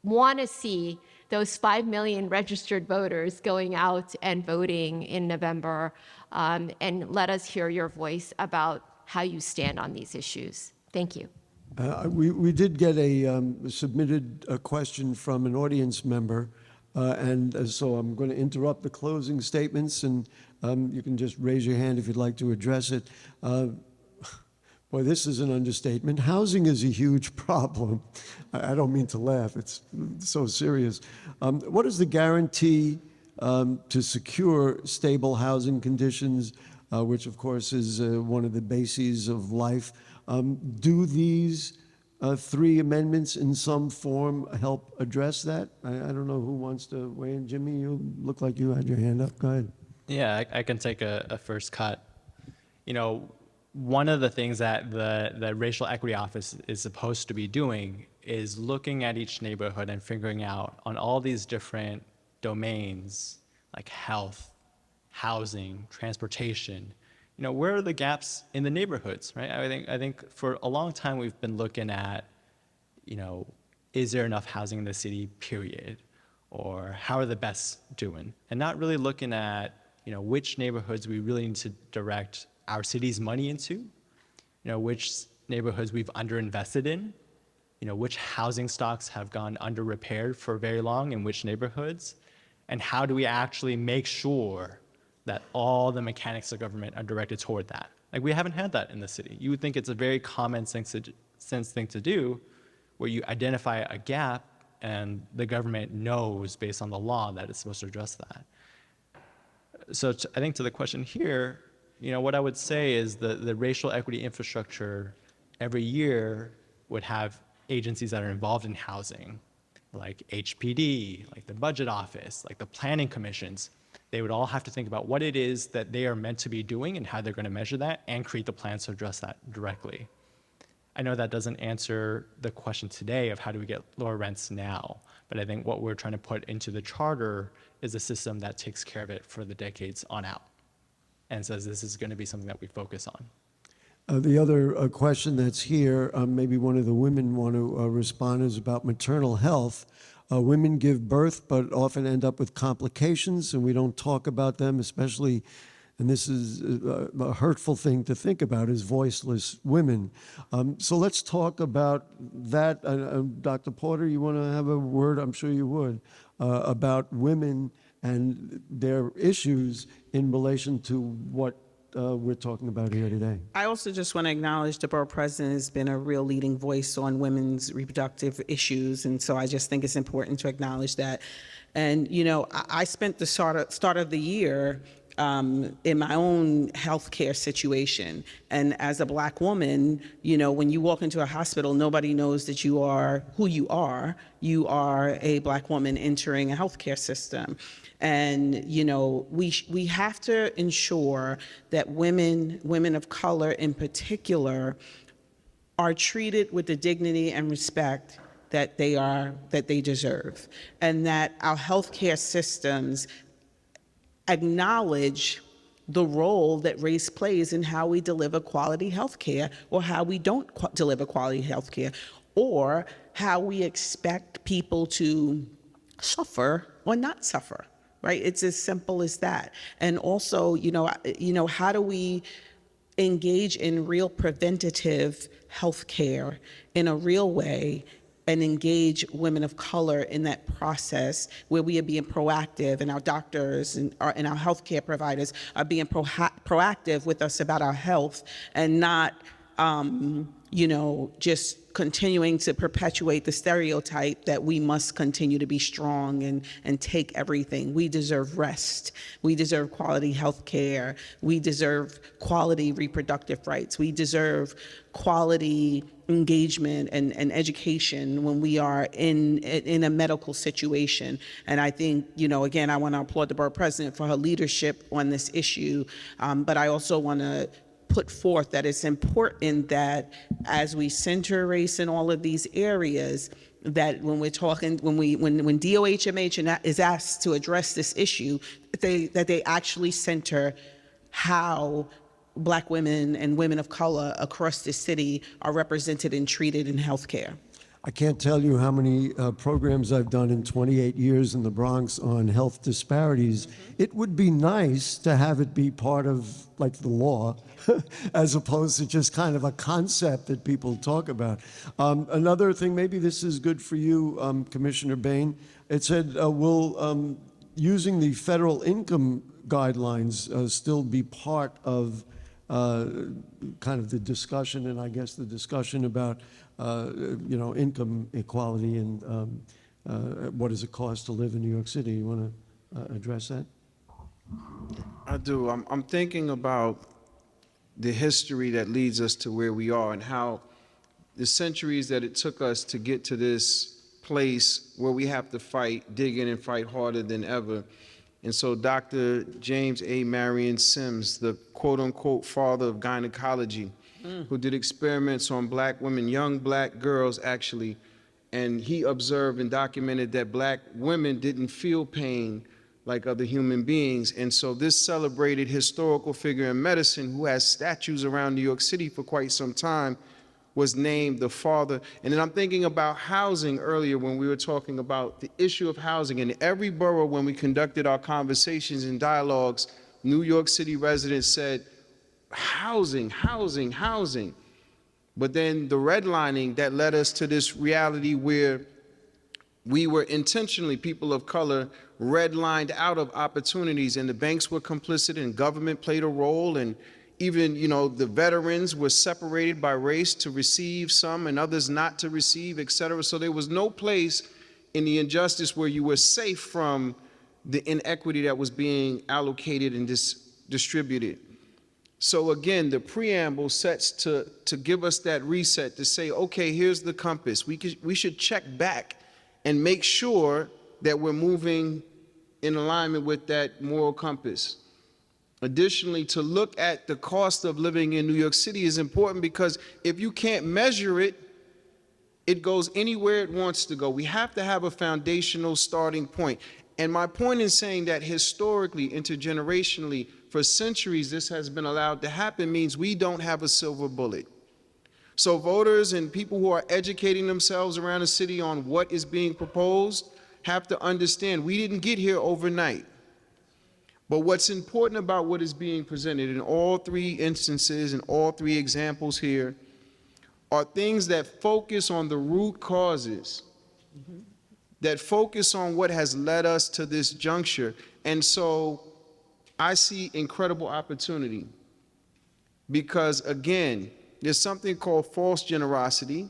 want to see those 5 million registered voters going out and voting in November, and let us hear your voice about how you stand on these issues. Thank you.
We did get submitted a question from an audience member, and so I'm going to interrupt the closing statements, and you can just raise your hand if you'd like to address it. Boy, this is an understatement. Housing is a huge problem. I don't mean to laugh. It's so serious. What is the guarantee to secure stable housing conditions, which of course is one of the bases of life? Do these 3 amendments in some form help address that? I don't know who wants to weigh in. Jimmy, you look like you had your hand up. Go ahead.
Yeah, I can take a first cut. One of the things that the Racial Equity Office is supposed to be doing is looking at each neighborhood and figuring out on all these different domains, like health, housing, transportation, where are the gaps in the neighborhoods, right? I think for a long time we've been looking at, is there enough housing in the city, period? Or how are the best doing? And not really looking at, which neighborhoods we really need to direct our city's money into, which neighborhoods we've underinvested in, which housing stocks have gone under-repaired for very long in which neighborhoods, and how do we actually make sure that all the mechanics of government are directed toward that. Like, we haven't had that in the city. You would think it's a very common sense thing to do, where you identify a gap and the government knows based on the law that it's supposed to address that. So I think to the question here, what I would say is the racial equity infrastructure every year would have agencies that are involved in housing, like HPD, like the budget office, like the planning commissions. They would all have to think about what it is that they are meant to be doing and how they're going to measure that and create the plans to address that directly. I know that doesn't answer the question today of how do we get lower rents now, but I think what we're trying to put into the charter is a system that takes care of it for the decades on out and says this is going to be something that we focus on.
The other question that's here, maybe one of the women want to respond, is about maternal health. Women give birth but often end up with complications, and we don't talk about them, especially, and this is a hurtful thing to think about, is voiceless women. So let's talk about that. Dr. Porter, you want to have a word? I'm sure you would, about women and their issues in relation to what we're talking about here today.
I also just want to acknowledge the borough president has been a real leading voice on women's reproductive issues, and so I just think it's important to acknowledge that. And I spent the start of the year in my own healthcare situation, and as a Black woman, when you walk into a hospital, nobody knows that you are who you are. You are a Black woman entering a healthcare system. And, we have to ensure that women of color in particular, are treated with the dignity and respect that they deserve. And that our healthcare systems acknowledge the role that race plays in how we deliver quality healthcare, or how we don't deliver quality healthcare, or how we expect people to suffer or not suffer. Right? It's as simple as that. And also, how do we engage in real preventative health care in a real way and engage women of color in that process where we are being proactive, and our doctors and our healthcare providers are being proactive with us about our health, and not just continuing to perpetuate the stereotype that we must continue to be strong and take everything. We deserve rest. We deserve quality health care. We deserve quality reproductive rights. We deserve quality engagement and education when we are in a medical situation. And I think, again, I want to applaud the borough president for her leadership on this issue, but I also want to put forth that it's important that as we center race in all of these areas, that when we're talking, when DOHMH is asked to address this issue, that they actually center how Black women and women of color across the city are represented and treated in healthcare.
I can't tell you how many programs I've done in 28 years in the Bronx on health disparities. It would be nice to have it be part of like the law as opposed to just kind of a concept that people talk about. Another thing, maybe this is good for you, Commissioner Baine. It said, will using the federal income guidelines still be part of kind of the discussion, and I guess the discussion about income equality and what does it cost to live in New York City? You want to address that?
I do. I'm thinking about the history that leads us to where we are and how the centuries that it took us to get to this place where we have to fight, dig in and fight harder than ever. And so Dr. James A. Marion Sims, the quote-unquote father of gynecology, who did experiments on Black women, young Black girls actually, and he observed and documented that Black women didn't feel pain like other human beings. And so this celebrated historical figure in medicine, who has statues around New York City for quite some time, was named the father. And then I'm thinking about housing earlier when we were talking about the issue of housing. In every borough, when we conducted our conversations and dialogues, New York City residents said, housing, housing, housing. But then the redlining that led us to this reality where we were intentionally, people of color, redlined out of opportunities, and the banks were complicit and government played a role, and even, the veterans were separated by race to receive some and others not to receive, et cetera. So there was no place in the injustice where you were safe from the inequity that was being allocated and distributed. So again, the preamble sets to give us that reset to say, okay, here's the compass. We should check back and make sure that we're moving in alignment with that moral compass. Additionally, to look at the cost of living in New York City is important, because if you can't measure it, it goes anywhere it wants to go. We have to have a foundational starting point. And my point in saying that historically, intergenerationally, for centuries, this has been allowed to happen means we don't have a silver bullet. So voters and people who are educating themselves around the city on what is being proposed have to understand we didn't get here overnight. But what's important about what is being presented in all three instances and all three examples here are things that focus on the root causes, that focus on what has led us to this juncture. And so I see incredible opportunity because, again, there's something called false generosity.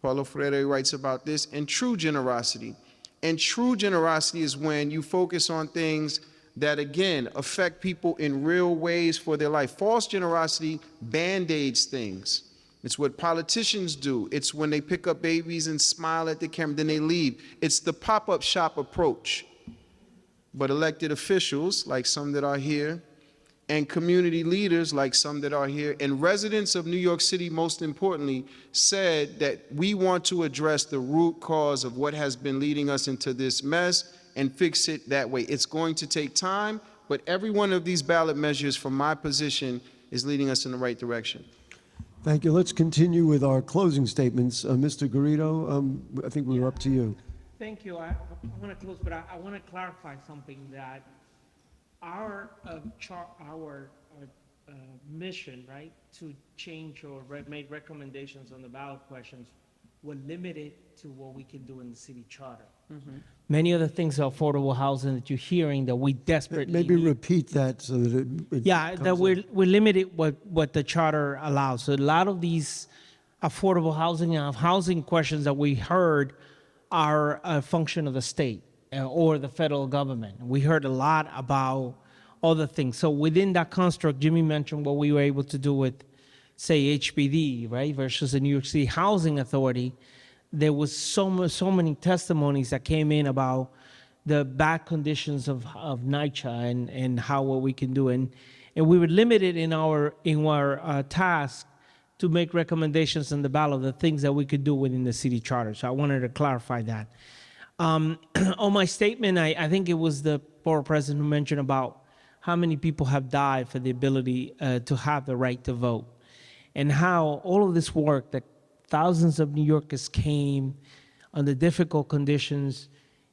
Paulo Freire writes about this, and true generosity. And true generosity is when you focus on things that, again, affect people in real ways for their life. False generosity band-aids things. It's what politicians do. It's when they pick up babies and smile at the camera, then they leave. It's the pop-up shop approach. But elected officials, like some that are here, and community leaders, like some that are here, and residents of New York City, most importantly, said that we want to address the root cause of what has been leading us into this mess and fix it that way. It's going to take time, but every one of these ballot measures, from my position, is leading us in the right direction.
Thank you. Let's continue with our closing statements. Mr. Garrido, I think we're up to you.
Thank you. I want to close, but I want to clarify something, that our mission, right, to change or make recommendations on the ballot questions we're limited to what we can do in the city charter. Many of the things of affordable housing that you're hearing that we desperately
Maybe
need.
repeat that so that it
Yeah, that
comes
we're limited what the charter allows. So a lot of these affordable housing and housing questions that we heard are a function of the state or the federal government. We heard a lot about other things. So within that construct, Jimmy mentioned what we were able to do with, say, HPD, right, versus the New York City Housing Authority. There was so many testimonies that came in about the bad conditions of NYCHA and how what we can do. And we were limited in our task to make recommendations on the ballot of the things that we could do within the city charter. So I wanted to clarify that. On my statement, I think it was the borough president who mentioned about how many people have died for the ability to have the right to vote, and how all of this work that thousands of New Yorkers came under difficult conditions.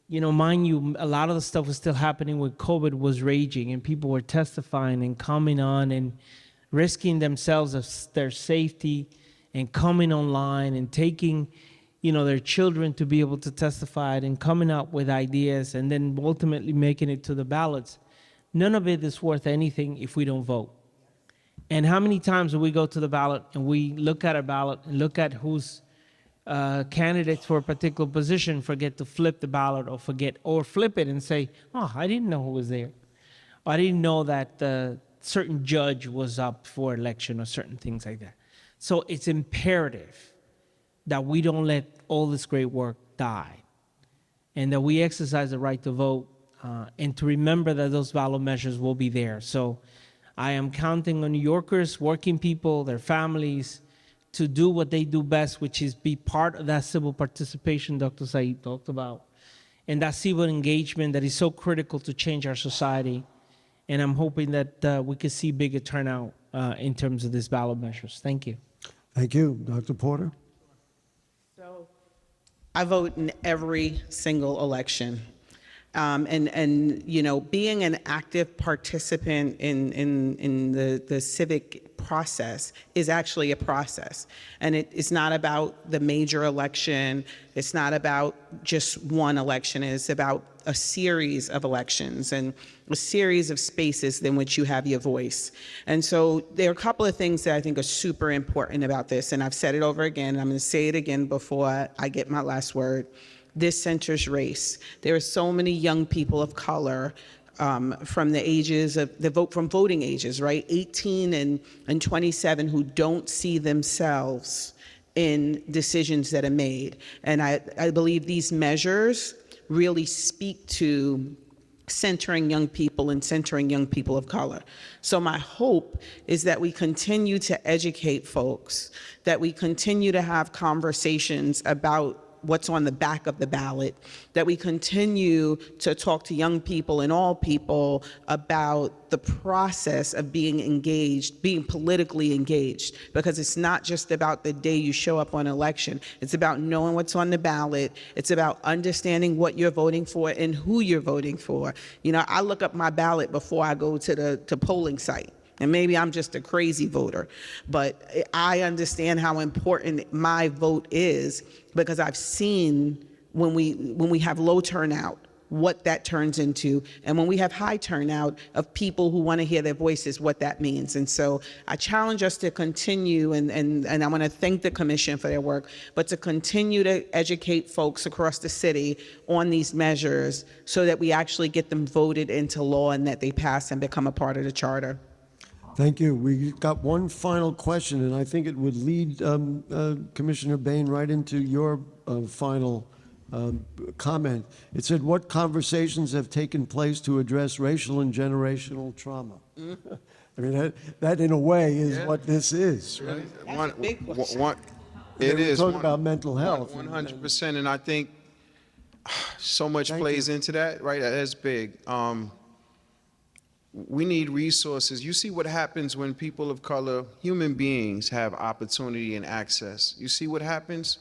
You know, mind you, a lot of the stuff was still happening when COVID was raging, and people were testifying and coming on and risking themselves of their safety and coming online and taking, you know, their children to be able to testify and coming up with ideas and then ultimately making it to the ballots. None of it is worth anything if we don't vote. And how many times do we go to the ballot and we look at a ballot and look at who's candidates for a particular position, forget to flip the ballot or flip it and say, oh, I didn't know who was there. Or I didn't know that certain judge was up for election or certain things like that. So it's imperative that we don't let all this great work die and that we exercise the right to vote and to remember that those ballot measures will be there. So I am counting on New Yorkers, working people, their families, to do what they do best, which is be part of that civil participation Dr. Saeed talked about, and that civil engagement that is so critical to change our society. And I'm hoping that we could see bigger turnout in terms of these ballot measures. Thank you.
Thank you. Dr. Porter?
So I vote in every single election. And you know, being an active participant in the civic process is actually a process. And it's not about the major election. It's not about just one election. It's about a series of elections and a series of spaces in which you have your voice. And so there are a couple of things that I think are super important about this. And I've said it over again, and I'm going to say it again before I get my last word. This centers race. There are so many young people of color from the ages of from voting ages, right? 18 and 27 who don't see themselves in decisions that are made. And I believe these measures really speak to centering young people and centering young people of color. So my hope is that we continue to educate folks, that we continue to have conversations about what's on the back of the ballot, that we continue to talk to young people and all people about the process of being engaged, being politically engaged, because it's not just about the day you show up on election. It's about knowing what's on the ballot. It's about understanding what you're voting for and who you're voting for. You know, I look up my ballot before I go to the polling site. And maybe I'm just a crazy voter, but I understand how important my vote is because I've seen when we have low turnout, what that turns into, and when we have high turnout of people who want to hear their voices, what that means. And so I challenge us to continue, and I want to thank the commission for their work, but to continue to educate folks across the city on these measures so that we actually get them voted into law and that they pass and become a part of the charter.
Thank you. We got one final question, and I think it would lead Commissioner Baine right into your final comment. It said, what conversations have taken place to address racial and generational trauma? I mean, that in a way is what this is, right?
That's a big question.
It
We're
is.
talking about mental health.
100%, and I think so much plays into that, right? That's big. We need resources. You see what happens when people of color, human beings, have opportunity and access. You see what happens?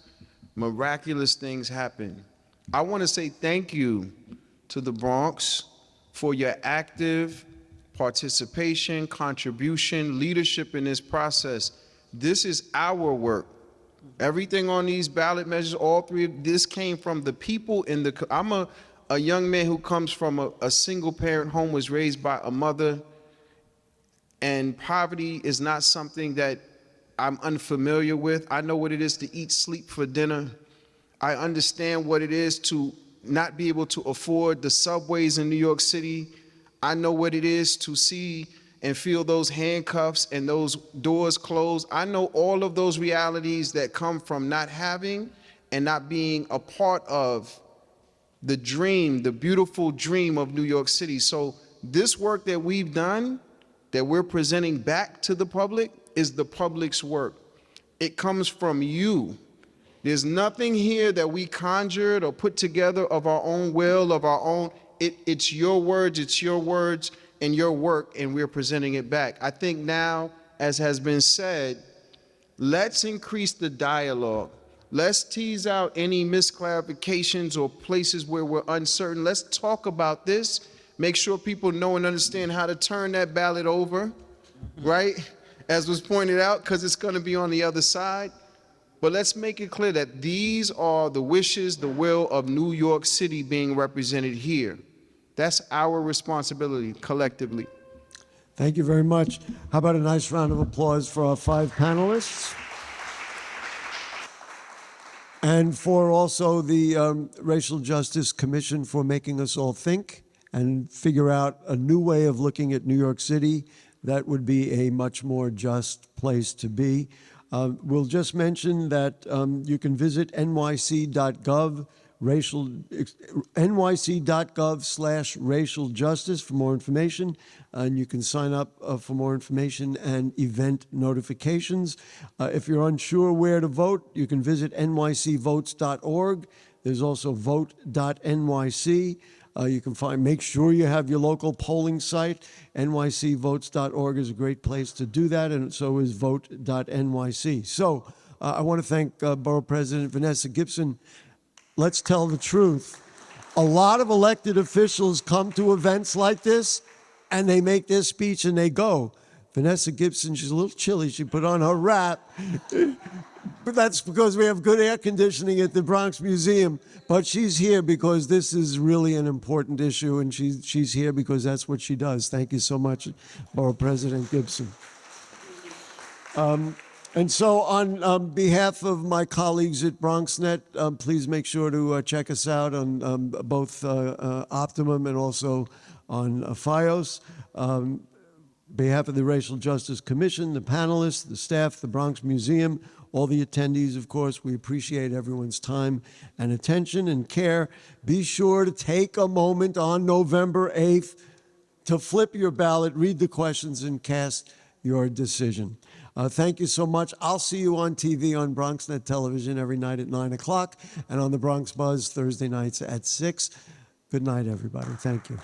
Miraculous things happen. I want to say thank you to the Bronx for your active participation, contribution, leadership in this process. This is our work. Everything on these ballot measures, all three of this came from the people in the, I'm a young man who comes from a single parent home, was raised by a mother, and poverty is not something that I'm unfamiliar with. I know what it is to eat, sleep for dinner. I understand what it is to not be able to afford the subways in New York City. I know what it is to see and feel those handcuffs and those doors closed. I know all of those realities that come from not having and not being a part of the dream, the beautiful dream of New York City. So this work that we've done, that we're presenting back to the public, is the public's work. It comes from you. There's nothing here that we conjured or put together of our own will, of our own. It's your words and your work, and we're presenting it back. I think now, as has been said, let's increase the dialogue. Let's tease out any misclarifications or places where we're uncertain. Let's talk about this. Make sure people know and understand how to turn that ballot over, right? As was pointed out, because it's going to be on the other side. But let's make it clear that these are the wishes, the will of New York City being represented here. That's our responsibility collectively.
Thank you very much. How about a nice round of applause for our 5 panelists? And for also the Racial Justice Commission for making us all think and figure out a new way of looking at New York City that would be a much more just place to be. We'll just mention that you can visit nyc.gov, nyc.gov/racial justice for more information, and you can sign up for more information and event notifications. If you're unsure where to vote, you can visit nycvotes.org. There's also vote.nyc. You can make sure you have your local polling site. nycvotes.org is a great place to do that, and so is vote.nyc. So I want to thank Borough President Vanessa Gibson. Let's tell the truth. A lot of elected officials come to events like this, and they make their speech and they go. Vanessa Gibson, she's a little chilly. She put on her wrap. But that's because we have good air conditioning at the Bronx Museum. But she's here because this is really an important issue, and she's here because that's what she does. Thank you so much, Borough President Gibson. And so on behalf of my colleagues at BronxNet, please make sure to check us out on both Optimum and also on FiOS. On behalf of the Racial Justice Commission, the panelists, the staff, the Bronx Museum, all the attendees, of course, we appreciate everyone's time and attention and care. Be sure to take a moment on November 8th to flip your ballot, read the questions, and cast your decision. Thank you so much. I'll see you on TV on BronxNet Television every night at 9 o'clock and on the Bronx Buzz Thursday nights at 6. Good night, everybody. Thank you.